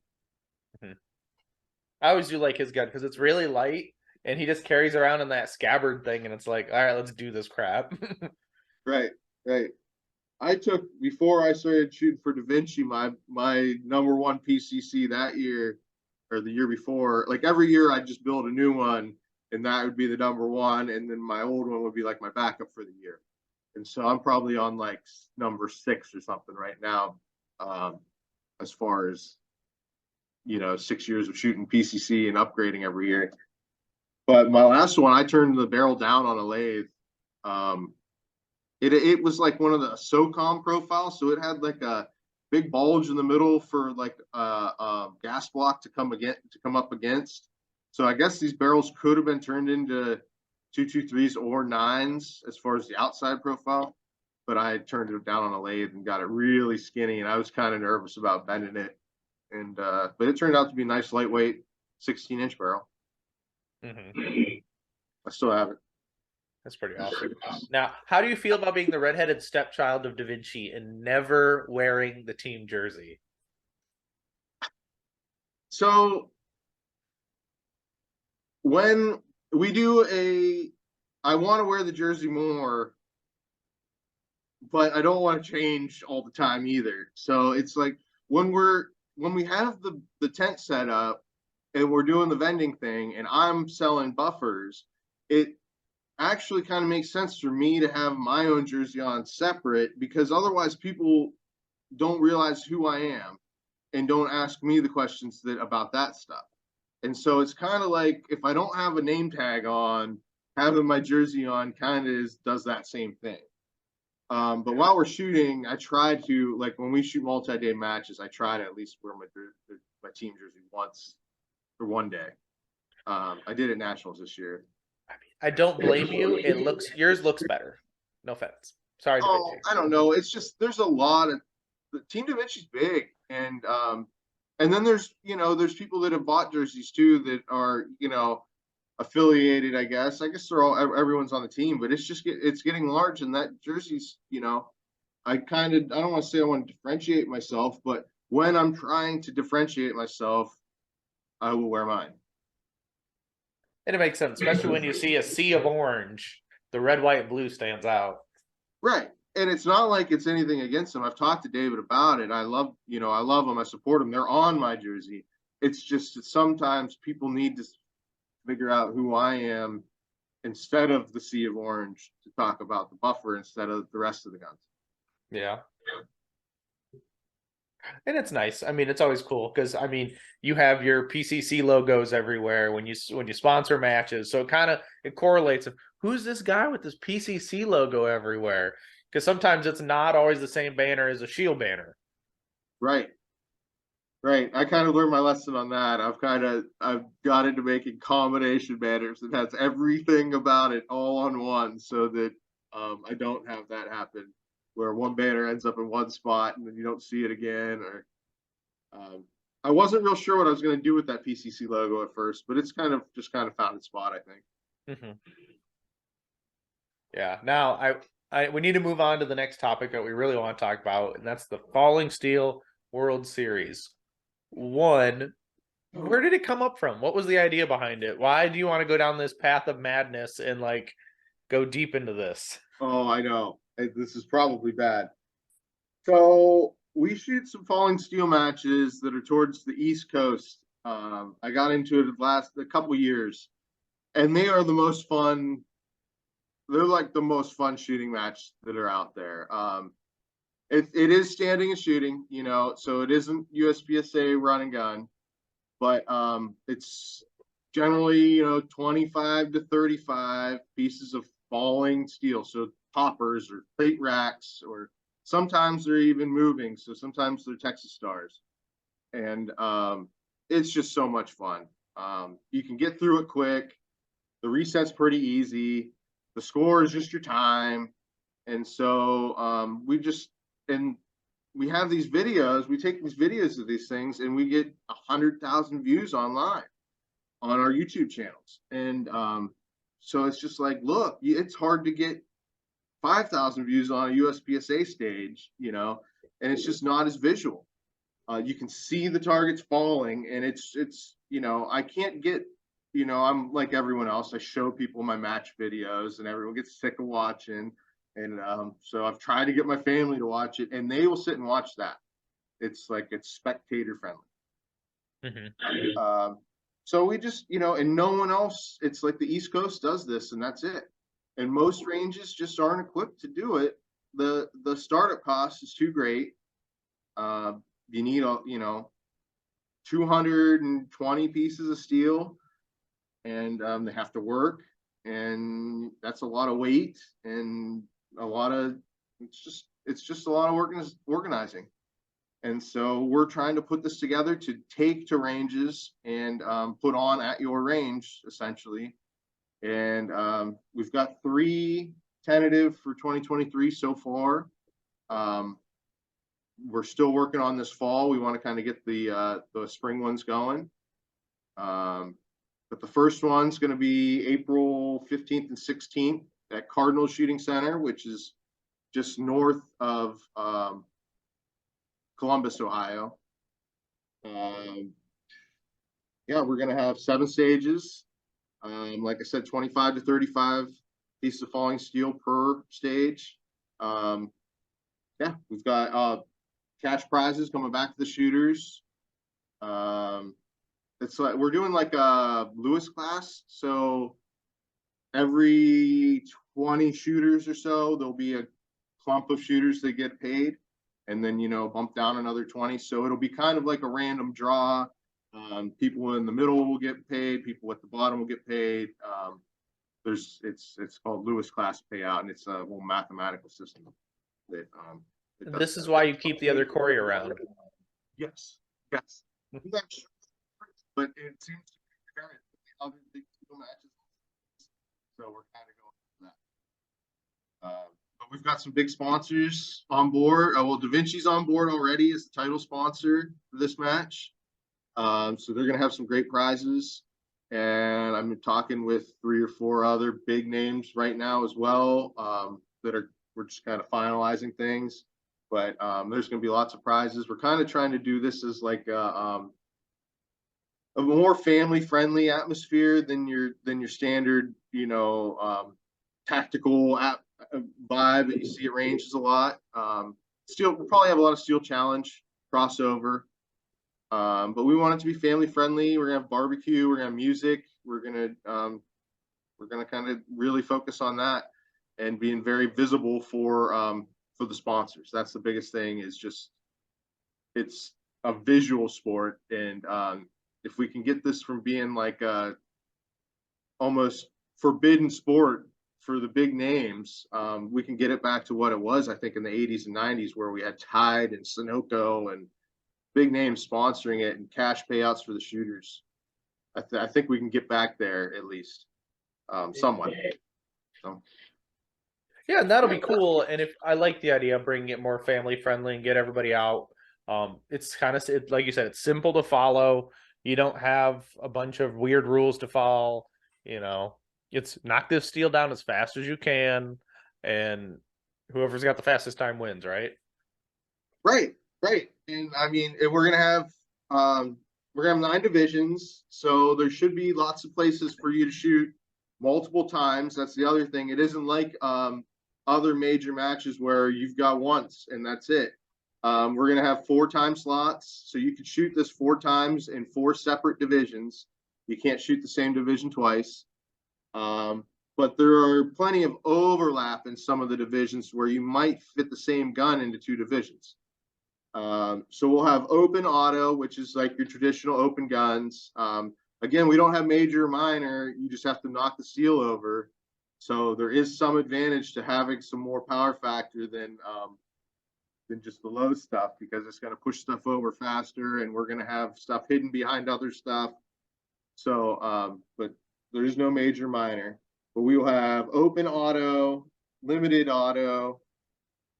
I always do like his gun because it's really light, and he just carries around in that scabbard thing, and it's like, all right, let's do this crap. Right. Before I started shooting for Da Vinci, my number one PCC that year or the year before, like every year I just build a new one, and that would be the number one, and then my old one would be like my backup for the year. And so I'm probably on like number 6 or something right now, as far as 6 years of shooting PCC and upgrading every year. But my last one, I turned the barrel down on a lathe. It was like one of the SOCOM profiles, so it had like a big bulge in the middle for like a gas block to come up against. So I guess these barrels could have been turned into 223s or 9s as far as the outside profile, but I turned it down on a lathe and got it really skinny, and I was kind of nervous about bending it. And but it turned out to be a nice lightweight 16-inch barrel. I still have it. That's pretty awesome. Now, how do you feel about being the redheaded stepchild of Da Vinci and never wearing the team jersey? So when we do I want to wear the jersey more, but I don't want to change all the time either. So it's like when we're when we have the tent set up and we're doing the vending thing and I'm selling buffers, it actually kind of makes sense for me to have my own jersey on separate, because otherwise people don't realize who I am and don't ask me the questions that about that stuff. And so it's kind of like, if I don't have a name tag on, having my jersey on kind of does that same thing. But while we're shooting, I try to, like when we shoot multi-day matches, I try to at least wear my team jersey once for one day. I did at Nationals this year. I don't blame you. Yours looks better. No offense. Sorry to bitch you. I don't know. It's just there's a lot of the Team Da Vinci's big, and then there's people that have bought jerseys too that are affiliated. I guess they're all everyone's on the team, but it's getting large, and that jerseys I don't want to say I want to differentiate myself, but when I'm trying to differentiate myself, I will wear mine. And it makes sense, especially when you see a sea of orange. The red, white, and blue stands out. Right. And it's not like it's anything against them. I've talked to David about it. I love them. I support them. They're on my jersey. It's just that sometimes people need to figure out who I am instead of the sea of orange to talk about the buffer instead of the rest of the guns. Yeah. And it's nice. I mean, it's always cool because you have your PCC logos everywhere when you sponsor matches. So it correlates of who's this guy with this PCC logo everywhere, because sometimes it's not always the same banner as a Scheel banner. Right. I kind of learned my lesson on that. I've got into making combination banners that has everything about it all on one, so that I don't have that happen where one banner ends up in one spot and then you don't see it again. Or I wasn't real sure what I was going to do with that PCC logo at first, but it's kind of found its spot, I think. Mm-hmm. Yeah. Now we need to move on to the next topic that we really want to talk about, and that's the Falling Steel World Series. One, where did it come up from? What was the idea behind it? Why do you want to go down this path of madness and go deep into this? Oh, I know. This is probably bad. So we shoot some Falling Steel matches that are towards the East Coast. I got into it a couple years, and they are the most fun. They're like the most fun shooting match that are out there. It is standing and shooting, so it isn't USPSA run and gun, but it's generally 25 to 35 pieces of falling steel, so toppers or plate racks, or sometimes they're even moving, so sometimes they're Texas Stars, and it's just so much fun. You can get through it quick. The reset's pretty easy. The score is just your time, and so we have these videos. We take these videos of these things, and we get 100,000 views online on our YouTube channels. And so it's just like, look, it's hard to get 5,000 views on a USPSA stage, and it's just not as visual. You can see the targets falling, and it's I can't get, I'm like everyone else. I show people my match videos, and everyone gets sick of watching. And so I've tried to get my family to watch it, and they will sit and watch that. It's spectator friendly. Mm-hmm. So we just, and no one else, it's like the East Coast does this, and that's it. And most ranges just aren't equipped to do it. The startup cost is too great. You need 220 pieces of steel, and they have to work, and that's a lot of weight and it's just a lot of organizing. And so we're trying to put this together to take to ranges and put on at your range, essentially. And we've got 3 tentative for 2023 so far. We're still working on this fall. We want to kind of get the spring ones going. But the first one's going to be April 15th and 16th at Cardinal Shooting Center, which is just north of Columbus, Ohio. We're going to have 7 stages. Like I said, 25 to 35 pieces of falling steel per stage. We've got cash prizes coming back to the shooters. It's like we're doing like a Lewis class. So every 20 shooters or so, there'll be a clump of shooters that get paid, and then bump down another 20. So it'll be kind of like a random draw. People in the middle will get paid. People at the bottom will get paid. It's called Lewis class payout, and it's a whole mathematical system that This is why you keep the other Corey around. Yes, yes. I'm not sure, but it seems to be current with the other big title matches, so we're kind of going for that. But we've got some big sponsors on board. Well, Da Vinci's on board already as the title sponsor for this match. So they're going to have some great prizes. And I'm talking with 3 or 4 other big names right now as well, we're just kind of finalizing things. But there's going to be lots of prizes. We're kind of trying to do this as like a more family-friendly atmosphere than your standard, tactical vibe that you see at ranges a lot. We'll probably have a lot of steel challenge crossover. But we want it to be family friendly. We're gonna have barbecue. We're gonna have music. We're gonna kind of really focus on that and being very visible for the sponsors. That's the biggest thing. Is just it's a visual sport, and if we can get this from being like a almost forbidden sport for the big names, we can get it back to what it was. I think in the 80s and 90s, where we had Tide and Sunoco and big names sponsoring it and cash payouts for the shooters. I think we can get back there at least, somewhat. So. Yeah, and that'll be cool. And if I like the idea of bringing it more family friendly and get everybody out, it's kind of like you said, it's simple to follow. You don't have a bunch of weird rules to follow. It's knock this steel down as fast as you can, and whoever's got the fastest time wins, right? Right. And I mean, we're gonna have 9 divisions, so there should be lots of places for you to shoot multiple times. That's the other thing. It isn't like other major matches where you've got once and that's it. We're gonna have 4 time slots, so you could shoot this 4 times in 4 separate divisions. You can't shoot the same division twice. But there are plenty of overlap in some of the divisions where you might fit the same gun into 2 divisions. So we'll have open auto, which is like your traditional open guns. Again, we don't have major or minor. You just have to knock the steel over. So there is some advantage to having some more power factor than just the low stuff, because it's going to push stuff over faster, and we're going to have stuff hidden behind other stuff. So, but there is no major minor. But we will have open auto, limited auto,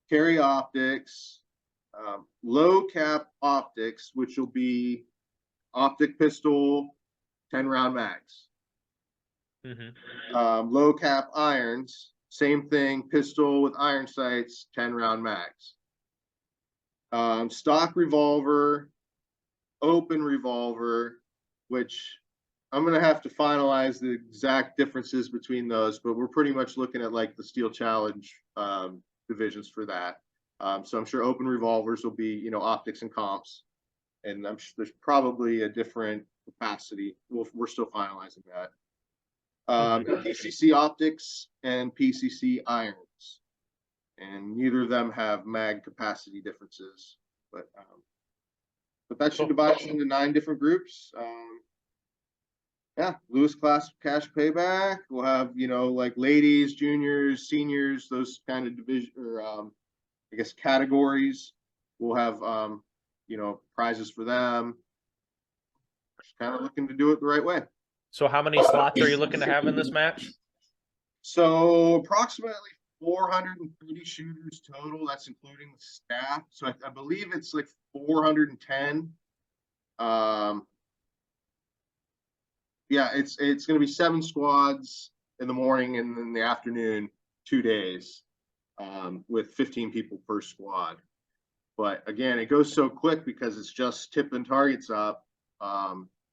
carry optics, low cap optics, which will be optic pistol, 10 round mags. Low cap irons, same thing, pistol with iron sights, 10 round mags. Stock revolver, open revolver, which I'm going to have to finalize the exact differences between those, but we're pretty much looking at like the Steel Challenge divisions for that. So I'm sure open revolvers will be, optics and comps, and I'm sure there's probably a different capacity. We're still finalizing that. PCC optics and PCC irons, and neither of them have mag capacity differences, but that should divide us into 9 different groups. Yeah, Lewis class cash payback. We'll have, like ladies, juniors, seniors, those kind of division or I guess categories. We'll have prizes for them. Just kind of looking to do it the right way. So how many slots are you looking to have in this match? So approximately 430 shooters total. That's including the staff. So I believe it's like 410. Yeah, it's going to be 7 squads in the morning and in the afternoon, 2 days, with 15 people per squad. But again, it goes so quick because it's just tipping targets up.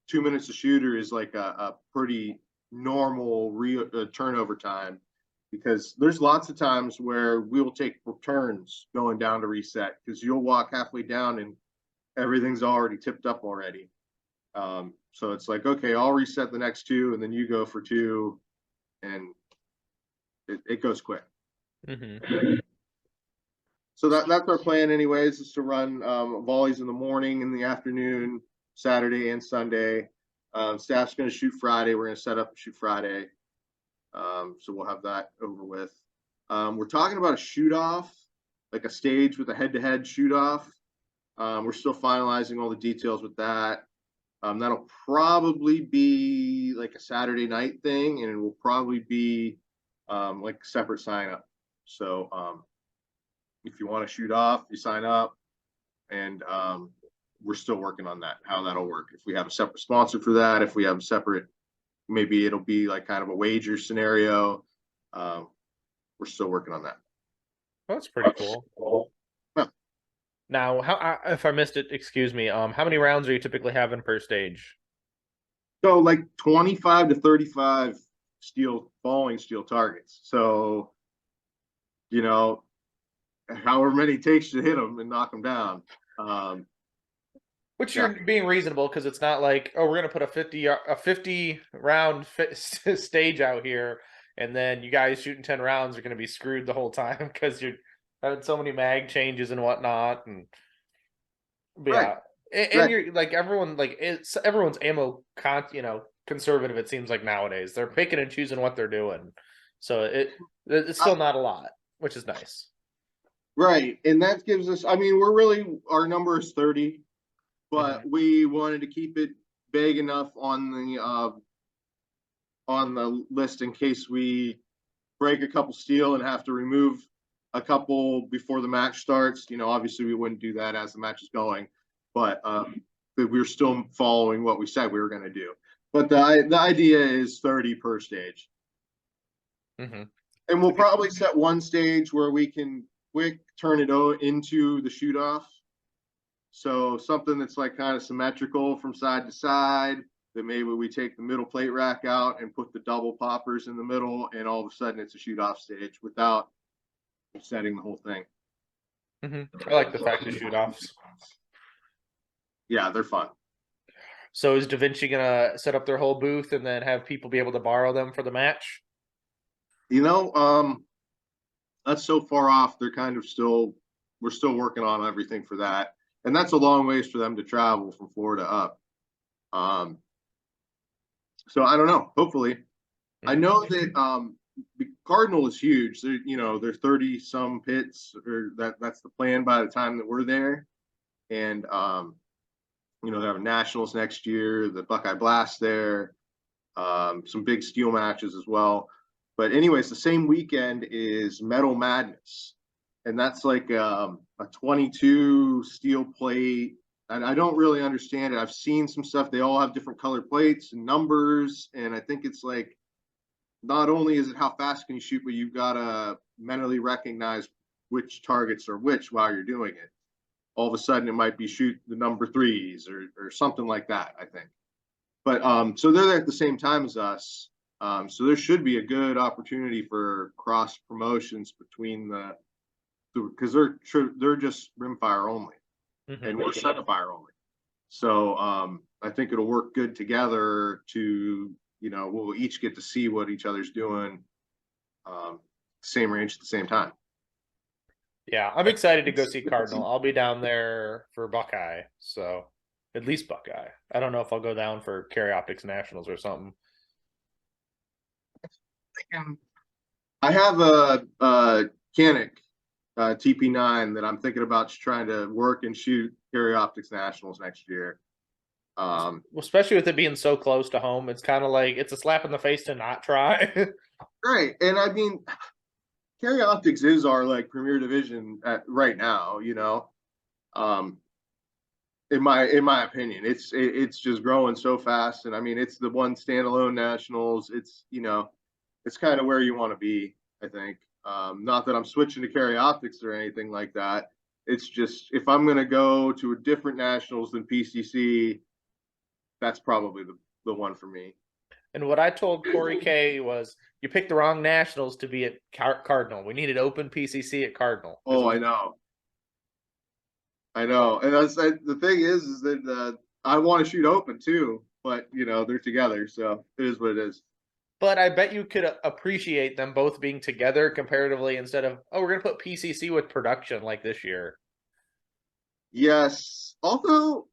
2 minutes a shooter is like a pretty normal turnover time, because there's lots of times where we'll take turns going down to reset, because you'll walk halfway down and everything's already tipped up already. So it's like, okay, I'll reset the next two, and then you go for two, and it goes quick. Mm-hmm. So that's our plan, anyways, is to run volleys in the morning, in the afternoon, Saturday and Sunday. Staff's going to shoot Friday. We're going to set up and shoot Friday. So we'll have that over with. We're talking about a shoot off, like a stage with a head-to-head shoot off. We're still finalizing all the details with that. That'll probably be like a Saturday night thing, and it will probably be like a separate sign up. So if you want to shoot off, you sign up, and we're still working on that, how that'll work. If we have a separate sponsor for that, if we have a separate, maybe it'll be like kind of a wager scenario. We're still working on that. Well, that's pretty cool. Yeah. Now, if I missed it, excuse me. How many rounds are you typically having per stage? So like 25 to 35 falling steel targets. So, however many it takes to hit them and knock them down. Which Yeah. you're being reasonable, because it's not like, oh, we're gonna put a 50 round stage out here, and then you guys shooting 10 rounds are gonna be screwed the whole time because you're having so many mag changes and whatnot. And but Right. yeah, and Right. you're like, everyone's ammo conservative. It seems like nowadays they're picking and choosing what they're doing, so it's still not a lot, which is nice. Right. And that gives us, our number is 30, but we wanted to keep it vague enough on the list in case we break a couple steel and have to remove a couple before the match starts. Obviously we wouldn't do that as the match is going, but we're still following what we said we were going to do. But the idea is 30 per stage. Mm-hmm. And we'll probably set one stage where we can quick turn it into the shoot off. So something that's like kind of symmetrical from side to side, that maybe we take the middle plate rack out and put the double poppers in the middle, and all of a sudden it's a shoot off stage without setting the whole thing. Mm-hmm. I like the fact of shoot offs. Yeah, they're fun. So is Da Vinci gonna set up their whole booth and then have people be able to borrow them for the match? That's so far off. They're kind of we're still working on everything for that. And that's a long ways for them to travel from Florida up. So I don't know. Hopefully. I know that the Cardinal is huge. There's 30 some pits, or that's the plan by the time that we're there. And they have nationals next year, the Buckeye Blast there, some big steel matches as well. But anyways, the same weekend is Metal Madness, and that's like a 22 steel plate. And I don't really understand it. I've seen some stuff. They all have different color plates and numbers, and I think it's like, not only is it how fast can you shoot, but you've got to mentally recognize which targets are which while you're doing it. All of a sudden, it might be shoot the number threes or something like that, I think. But so they're there at the same time as us. So there should be a good opportunity for cross promotions between because they're just rimfire only, and we're centerfire only. So I think it'll work good together to, we'll each get to see what each other's doing, same range at the same time. Yeah, I'm excited to go see Cardinal. I'll be down there for Buckeye, so at least Buckeye. I don't know if I'll go down for Carry Optics Nationals or something. I have a Canik TP9 that I'm thinking about just trying to work and shoot Carry Optics Nationals next year. Well, especially with it being so close to home, it's kind of like it's a slap in the face to not try. Right, and Carry Optics is our like premier division right now. In my opinion, it's just growing so fast, and it's the one standalone nationals. It's kind of where you want to be, I think. Not that I'm switching to Carry Optics or anything like that. It's just, if I'm going to go to a different nationals than PCC, that's probably the one for me. And what I told Corey K was, you picked the wrong nationals to be at Cardinal. We needed open PCC at Cardinal. Oh, I know. I know, and the thing is that I want to shoot open too, but they're together, so it is what it is. But I bet you could appreciate them both being together comparatively instead of, oh, we're going to put PCC with production like this year. Yes, although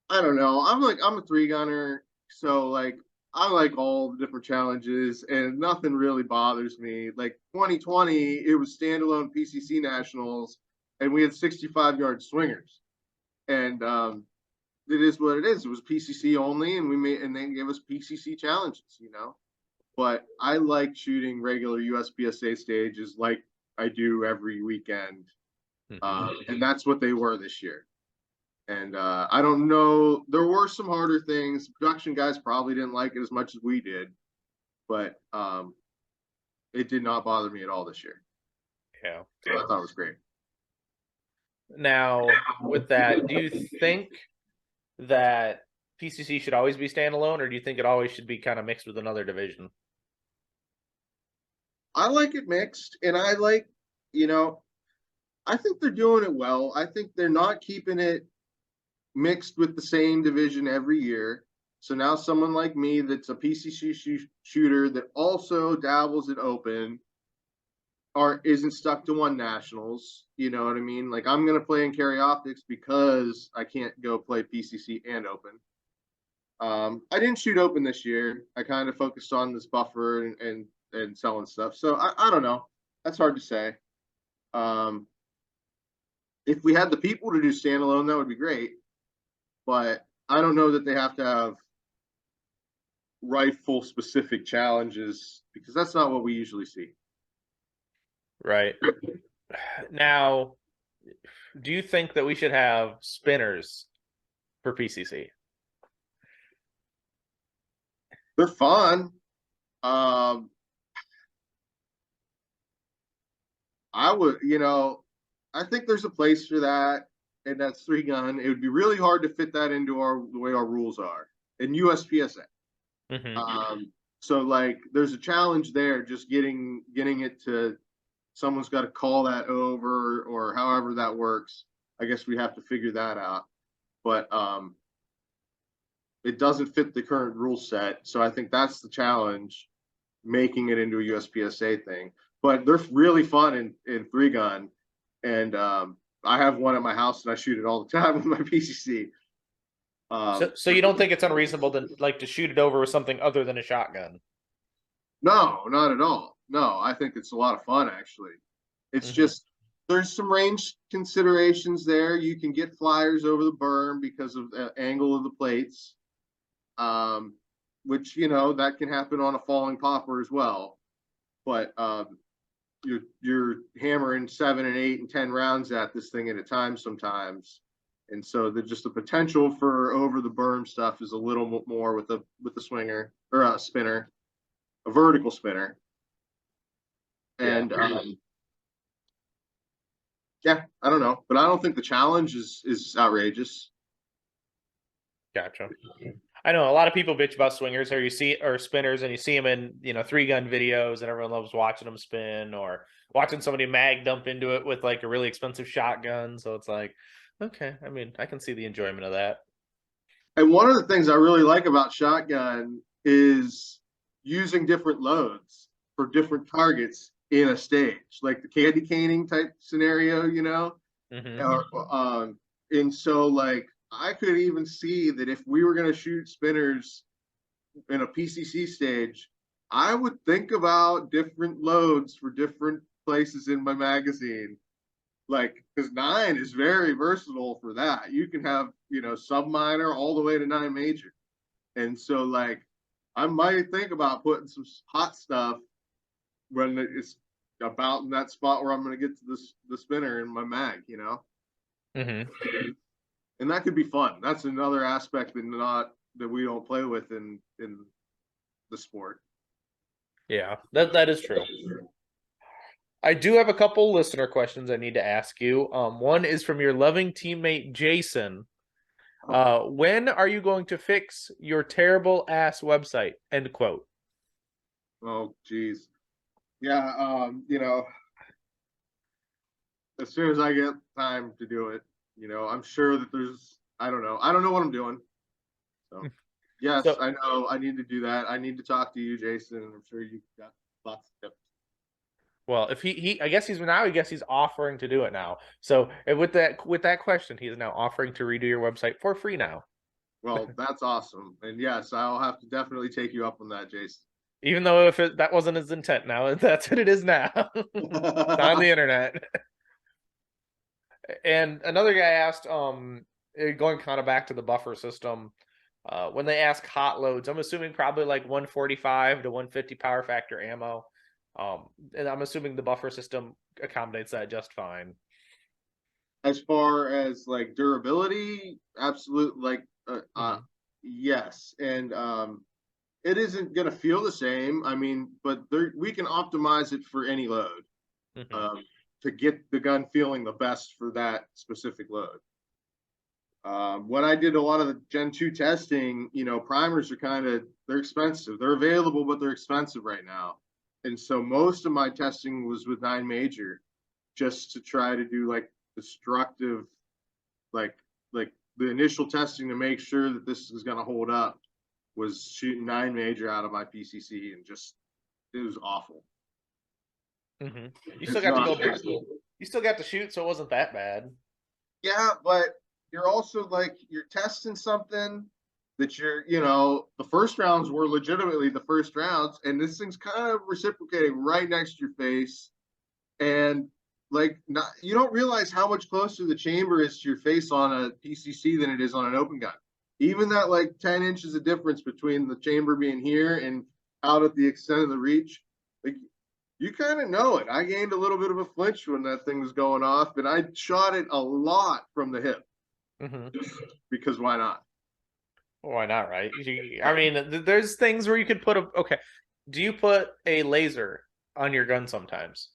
I don't know, I'm a three gunner, so like I like all the different challenges, and nothing really bothers me. Like 2020, it was standalone PCC nationals, and we had 65-yard swingers, and it is what it is. It was PCC only, and they gave us PCC challenges. But I like shooting regular USPSA stages like I do every weekend, and that's what they were this year. And I don't know, there were some harder things. Production guys probably didn't like it as much as we did, but it did not bother me at all this year. Yeah. So I thought it was great. Now, with that, do you think that PCC should always be standalone, or do you think it always should be kind of mixed with another division? I like it mixed, and I think they're doing it well. I think they're not keeping it mixed with the same division every year. So now someone like me that's a PCC shooter that also dabbles in open isn't stuck to one nationals. You know what I mean? Like I'm gonna play in carry optics because I can't go play PCC and open. I didn't shoot open this year. I kind of focused on this buffer and selling stuff. So I don't know. That's hard to say. Um, if we had the people to do standalone, that would be great. But I don't know that they have to have rifle specific challenges because that's not what we usually see. Right. Now, do you think that we should have spinners for PCC? They're fun. I would, I think there's a place for that, and that's three gun. It would be really hard to fit that into the way our rules are in USPSA. So like, there's a challenge there, just getting it to someone's got to call that over or however that works. I guess we have to figure that out, but it doesn't fit the current rule set. So I think that's the challenge, making it into a USPSA thing. But they're really fun in three gun, and I have one at my house and I shoot it all the time with my PCC. So you don't think it's unreasonable to shoot it over with something other than a shotgun? No, not at all. No, I think it's a lot of fun actually. It's just there's some range considerations there. You can get flyers over the berm because of the angle of the plates, which that can happen on a falling popper as well. But you're hammering 7 and 8 and 10 rounds at this thing at a time sometimes, and so the potential for over the berm stuff is a little more with the swinger or a spinner, a vertical spinner, and yeah, I don't know, but I don't think the challenge is outrageous. Gotcha. I know a lot of people bitch about swingers or spinners, and you see them in three gun videos, and everyone loves watching them spin or watching somebody mag dump into it with like a really expensive shotgun. So it's like, okay, I mean, I can see the enjoyment of that. And one of the things I really like about shotgun is using different loads for different targets in a stage, like the candy caning type scenario, and so like I could even see that if we were going to shoot spinners in a PCC stage, I would think about different loads for different places in my magazine. Like, because 9 is very versatile for that. You can have, sub minor all the way to 9 major. And so, like, I might think about putting some hot stuff when it's about in that spot where I'm going to get to the spinner in my mag, And that could be fun. That's another aspect that we don't play with in the sport. Yeah, that is true. I do have a couple listener questions I need to ask you. One is from your loving teammate Jason. When are you going to fix your terrible ass website? End quote. Oh, geez. Yeah, as soon as I get time to do it, I'm sure that I don't know what I'm doing. So yes, So I know I need to do that. I need to talk to you, Jason, and I'm sure you've got lots of tips. well, if he I guess he's offering to do it now. So with that question, he's now offering to redo your website for free now. Well, that's awesome. And yes, I'll have to definitely take you up on that, Jason. Even though if that wasn't his intent, now that's what it is now. It's on the internet. And another guy asked, going kind of back to the buffer system, when they ask hot loads, I'm assuming probably like 145 to 150 power factor ammo. And I'm assuming the buffer system accommodates that just fine. As far as like durability, absolute like Mhm. yes. And it isn't gonna feel the same. I mean, but we can optimize it for any load Mhm. um, to get the gun feeling the best for that specific load. When I did a lot of the Gen 2 testing, primers are they're expensive. They're available, but they're expensive right now. And so most of my testing was with 9 major just to try to do like destructive, like, like the initial testing to make sure that this is going to hold up was shooting 9 major out of my PCC and just, it was awful. Mhm. You still It's got to not go. possible. You still got to shoot, so it wasn't that bad. Yeah, but you're also like you're testing something that the first rounds were legitimately the first rounds, and this thing's kind of reciprocating right next to your face, and like not you don't realize how much closer the chamber is to your face on a PCC than it is on an open gun. Even that like 10 inches of difference between the chamber being here and out at the extent of the reach, like you kind of know it. I gained a little bit of a flinch when that thing was going off, and I shot it a lot from the hip Mhm. just because why not? Why not, right? I mean, there's things where you could put a. Okay, do you put a laser on your gun sometimes?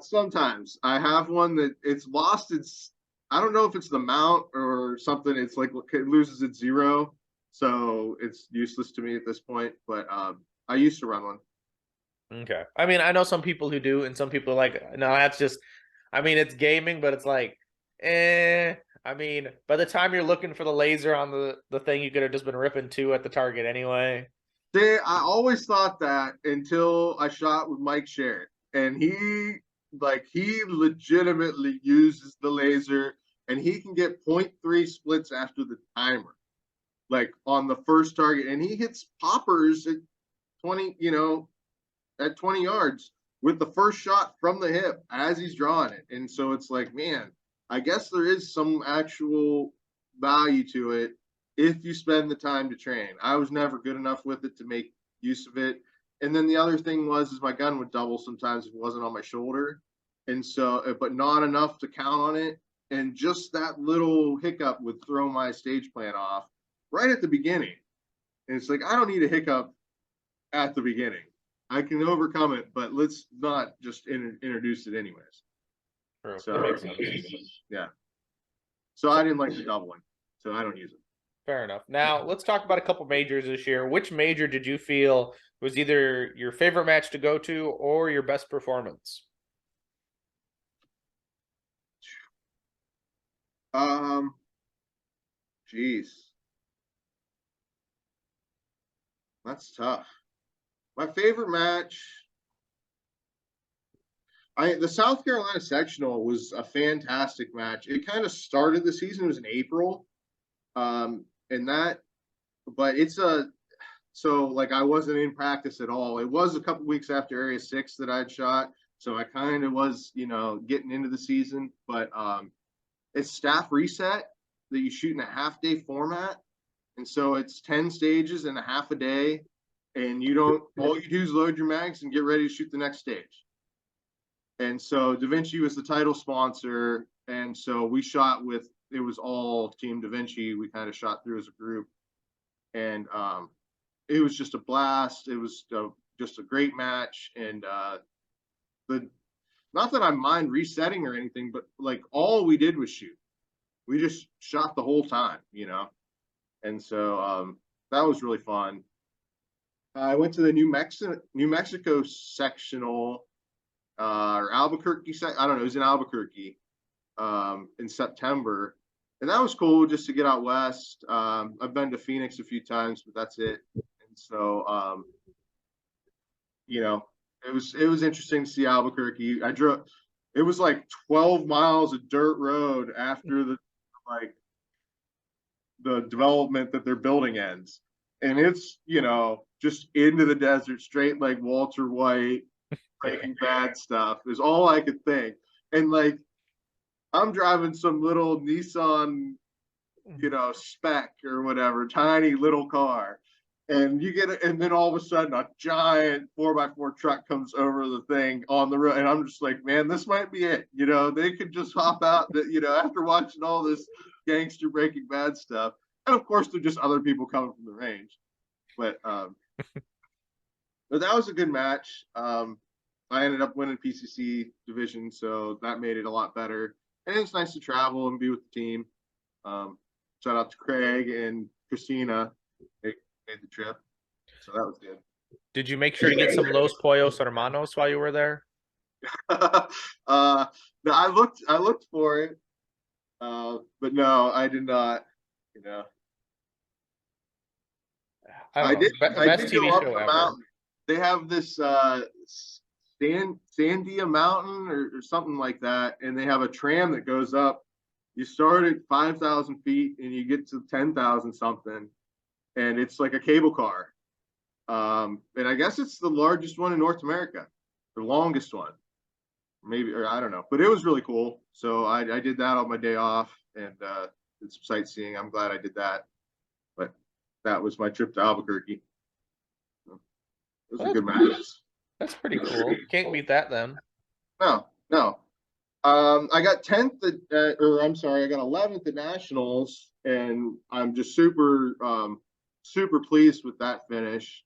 Sometimes I have one that it's lost its. I don't know if it's the mount or something. It's like it loses its zero, so it's useless to me at this point. But I used to run one. Okay. I mean, I know some people who do, and some people are like, no, that's just. I mean, it's gaming, but it's like, eh. I mean, by the time you're looking for the laser on the thing, you could have just been ripping two at the target anyway. I always thought that until I shot with Mike Sherritt, and he legitimately uses the laser, and he can get 0.3 splits after the timer, like on the first target, and he hits poppers at 20, at 20 yards with the first shot from the hip as he's drawing it. And so it's like, man, I guess there is some actual value to it if you spend the time to train. I was never good enough with it to make use of it. And then the other thing is my gun would double sometimes if it wasn't on my shoulder. And so, but not enough to count on it. And just that little hiccup would throw my stage plan off right at the beginning. And it's like, I don't need a hiccup at the beginning. I can overcome it, but let's not just introduce it anyways. True. That So makes sense. yeah. So I didn't like the doubling, so I don't use it. Fair enough. Now let's talk about a couple majors this year. Which major did you feel was either your favorite match to go to or your best performance? Um, geez, that's tough. My favorite match, the South Carolina sectional was a fantastic match. It kind of started the season. It was in April, and that, but so like I wasn't in practice at all. It was a couple weeks after Area 6 that I'd shot, so I kind of was, getting into the season. But it's staff reset that you shoot in a half day format, and so it's 10 stages and a half a day, and you don't all you do is load your mags and get ready to shoot the next stage. And so Da Vinci was the title sponsor, and so we shot with it was all Team Da Vinci. We kind of shot through as a group, and it was just a blast. It was just a great match, and the not that I mind resetting or anything, but like all we did was shoot. We just shot the whole time. And so that was really fun. I went to the New Mexico sectional, or Albuquerque. I don't know. It was in Albuquerque in September, and that was cool just to get out west. I've been to Phoenix a few times, but that's it. And so, you know, it was interesting to see Albuquerque. I drove. It was like 12 miles of dirt road after like the development that they're building ends, and it's just into the desert, straight like Walter White, Breaking Bad stuff is all I could think. And like I'm driving some little Nissan, spec or whatever, tiny little car. And you get it, and then all of a sudden a giant 4x4 truck comes over the thing on the road, and I'm just like, man, this might be it. They could just hop out. After watching all this gangster Breaking Bad stuff, and of course they're just other people coming from the range. But that was a good match. I ended up winning PCC division, so that made it a lot better. And it's nice to travel and be with the team. Shout out to Craig and Christina. They made the trip, so that was good. Did you make sure to get some Los Pollos Hermanos while you were there? I looked for it, but no, I did not. I did Best go TV up show the ever. mountain. They have this Sandia Mountain or something like that, and they have a tram that goes up. You start at 5,000 feet and you get to 10,000 something, and it's like a cable car. And I guess it's the largest one in North America, the longest one, maybe, or I don't know, but it was really cool. So I did that on my day off and did some sightseeing. I'm glad I did that. But that was my trip to Albuquerque. It was a good match. That's pretty cool. Can't beat that then. No. I got 10th I got 11th at nationals, and I'm just super pleased with that finish.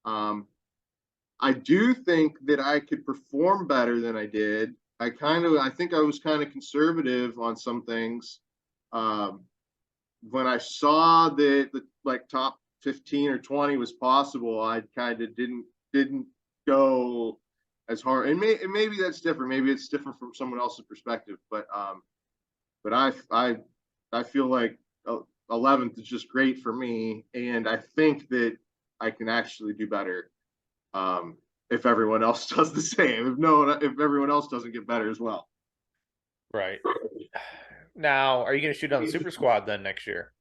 I do think that I could perform better than I did. I think I was kind of conservative on some things. When I saw that the like top 15 or 20 was possible, I kind of didn't go as hard. And maybe that's different. Maybe it's different from someone else's perspective. But I feel like 11th is just great for me, and I think that I can actually do better if everyone else does the same. If everyone else doesn't get better as well. Right. Now, are you going to shoot on the Super Squad then next year?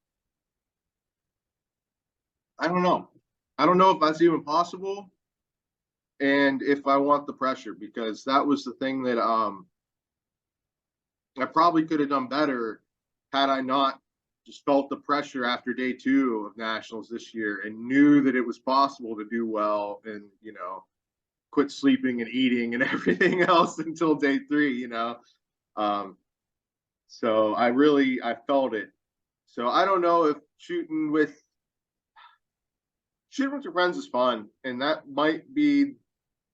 I don't know. I don't know if that's even possible, and if I want the pressure, because that was the thing that I probably could have done better had I not just felt the pressure after day 2 of nationals this year and knew that it was possible to do well and quit sleeping and eating and everything else until day 3. So I felt it. So I don't know if shooting with your friends is fun, and that might be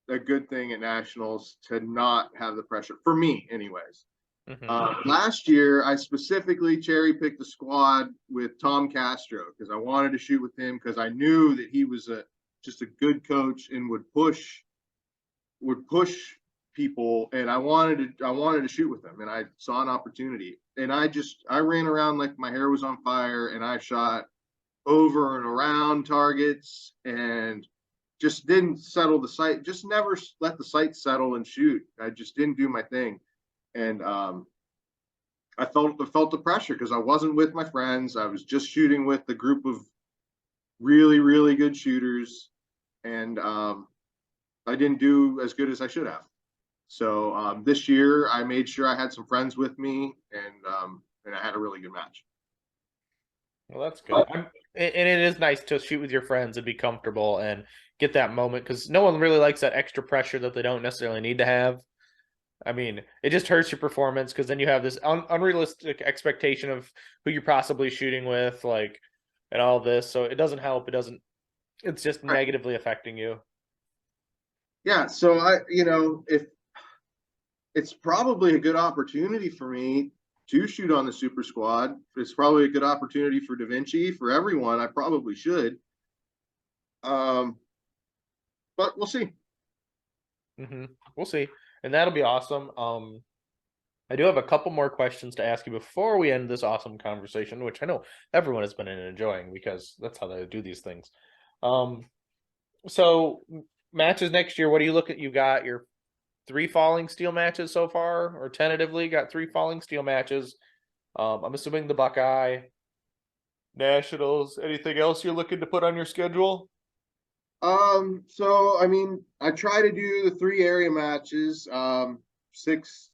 a good thing at nationals to not have the pressure, for me anyways. Last year I specifically cherry picked the squad with Tom Castro because I wanted to shoot with him, because I knew that he was just a good coach and would push people, and I wanted to shoot with him, and I saw an opportunity, and I ran around like my hair was on fire, and I shot over and around targets and just didn't settle the sight, just never let the sight settle and shoot. I just didn't do my thing. And I felt the pressure because I wasn't with my friends. I was just shooting with the group of really, really good shooters, and I didn't do as good as I should have. So this year I made sure I had some friends with me, and I had a really good match. Well, that's good. And it is nice to shoot with your friends and be comfortable and get that moment, because no one really likes that extra pressure that they don't necessarily need to have. I mean, it just hurts your performance because then you have this unrealistic expectation of who you're possibly shooting with, like, and all this. So it doesn't help. It's just negatively affecting you. Yeah. So if it's probably a good opportunity for me to shoot on the Super Squad. It's probably a good opportunity for Da Vinci, for everyone. I probably should. But we'll see. We'll see. and that'll be awesome. I do have a couple more questions to ask you before we end this awesome conversation, which I know everyone has been enjoying because that's how they do these things. So matches next year, what do you look at? You got your 3 falling steel matches so far, or tentatively got 3 falling steel matches. I'm assuming the Buckeye, Nationals. Anything else you're looking to put on your schedule? So I mean, I try to do the 3 area matches, 6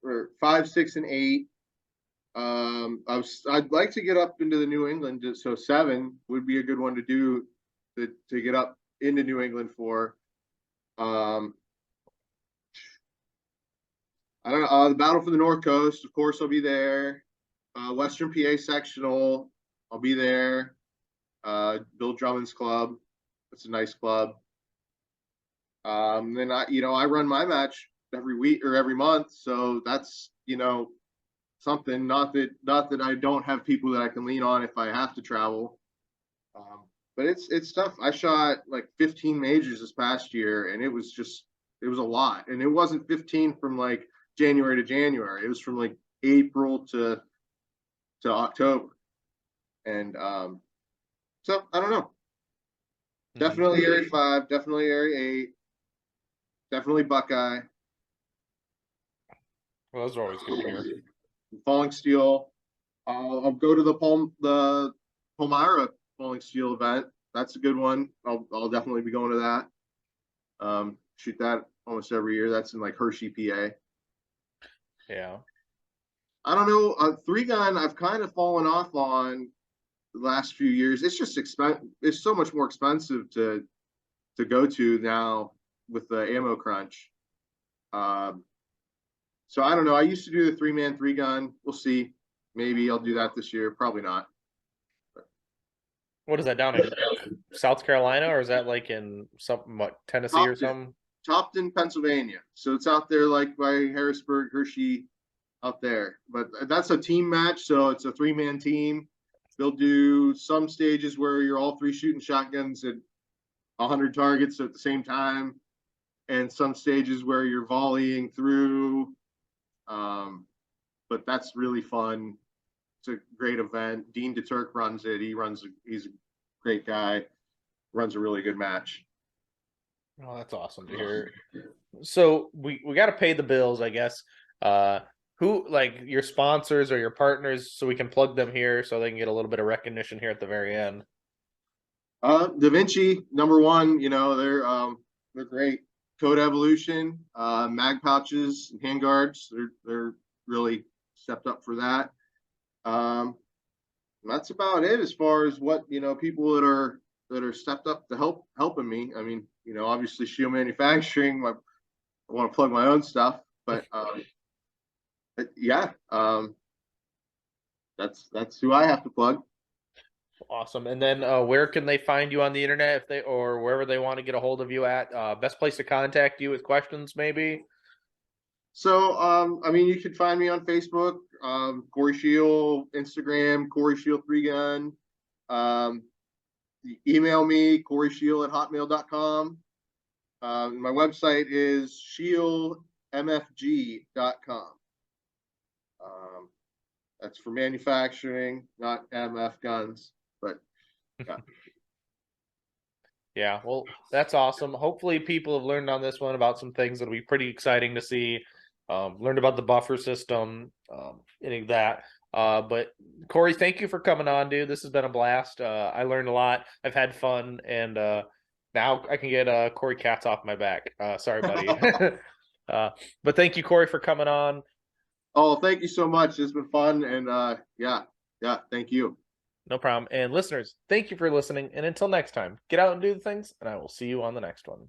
or 5, 6, and 8. I'd like to get up into the New England, so 7 would be a good one to do to get up into New England for. I don't know, the Battle for the North Coast, of course, I'll be there. Western PA sectional, I'll be there. Bill Drummond's club, it's a nice club. Then I run my match every week or every month, so that's something. Not that I don't have people that I can lean on if I have to travel. But it's tough. I shot like 15 majors this past year, and it was a lot. And it wasn't 15 from like January to January. It was from like April to October. And so I don't know. Definitely Area 5, definitely Area 8, definitely Buckeye. Well, those are always good to hear. Falling Steel. I'll go to the Palmyra Falling Steel event. That's a good one. I'll definitely be going to that. Shoot that almost every year. That's in like Hershey, PA. Yeah. I don't know. 3-gun, I've kind of fallen off on the last few years. It's just it's so much more expensive to go to now with the ammo crunch. So I don't know. I used to do the 3-man 3-gun. We'll see. Maybe I'll do that this year. Probably not. What is that, down in South Carolina, or is that like in Tennessee or something? Topton, Pennsylvania. So it's out there like by Harrisburg, Hershey, out there. But that's a team match, so it's a 3-man team. They'll do some stages where you're all 3 shooting shotguns at 100 targets at the same time, and some stages where you're volleying through. But that's really fun. It's a great event. Dean DeTurk runs it. He's a great guy. Runs a really good match. Oh, that's awesome to hear. So we got to pay the bills, I guess. Who, like your sponsors or your partners, so we can plug them here so they can get a little bit of recognition here at the very end? Da Vinci, number 1. They're great. Code Evolution, mag pouches, and handguards. They're really stepped up for that. That's about it as far as what people that are stepped up to helping me. I mean, obviously Scheel Manufacturing. I want to plug my own stuff, but yeah, that's who I have to plug. Awesome. And then where can they find you on the internet or wherever they want to get a hold of you at? Best place to contact you with questions, maybe? So, I mean, you can find me on Facebook, Corey Scheel, Instagram, Corey Scheel 3-gun. Email me, CoreyScheel@hotmail.com. My website is ScheelMFG.com. That's for manufacturing, not MF guns, but yeah. Yeah, well, that's awesome. Hopefully people have learned on this one about some things that'll be pretty exciting to see. Learned about the buffer system, any of that. But Corey, thank you for coming on, dude. This has been a blast. I learned a lot. I've had fun, and now I can get Corey Katz off my back. Sorry, buddy. But thank you, Corey, for coming on. Oh, thank you so much. It's been fun, and yeah, thank you. No problem. And listeners, thank you for listening. And until next time, get out and do the things, and I will see you on the next one.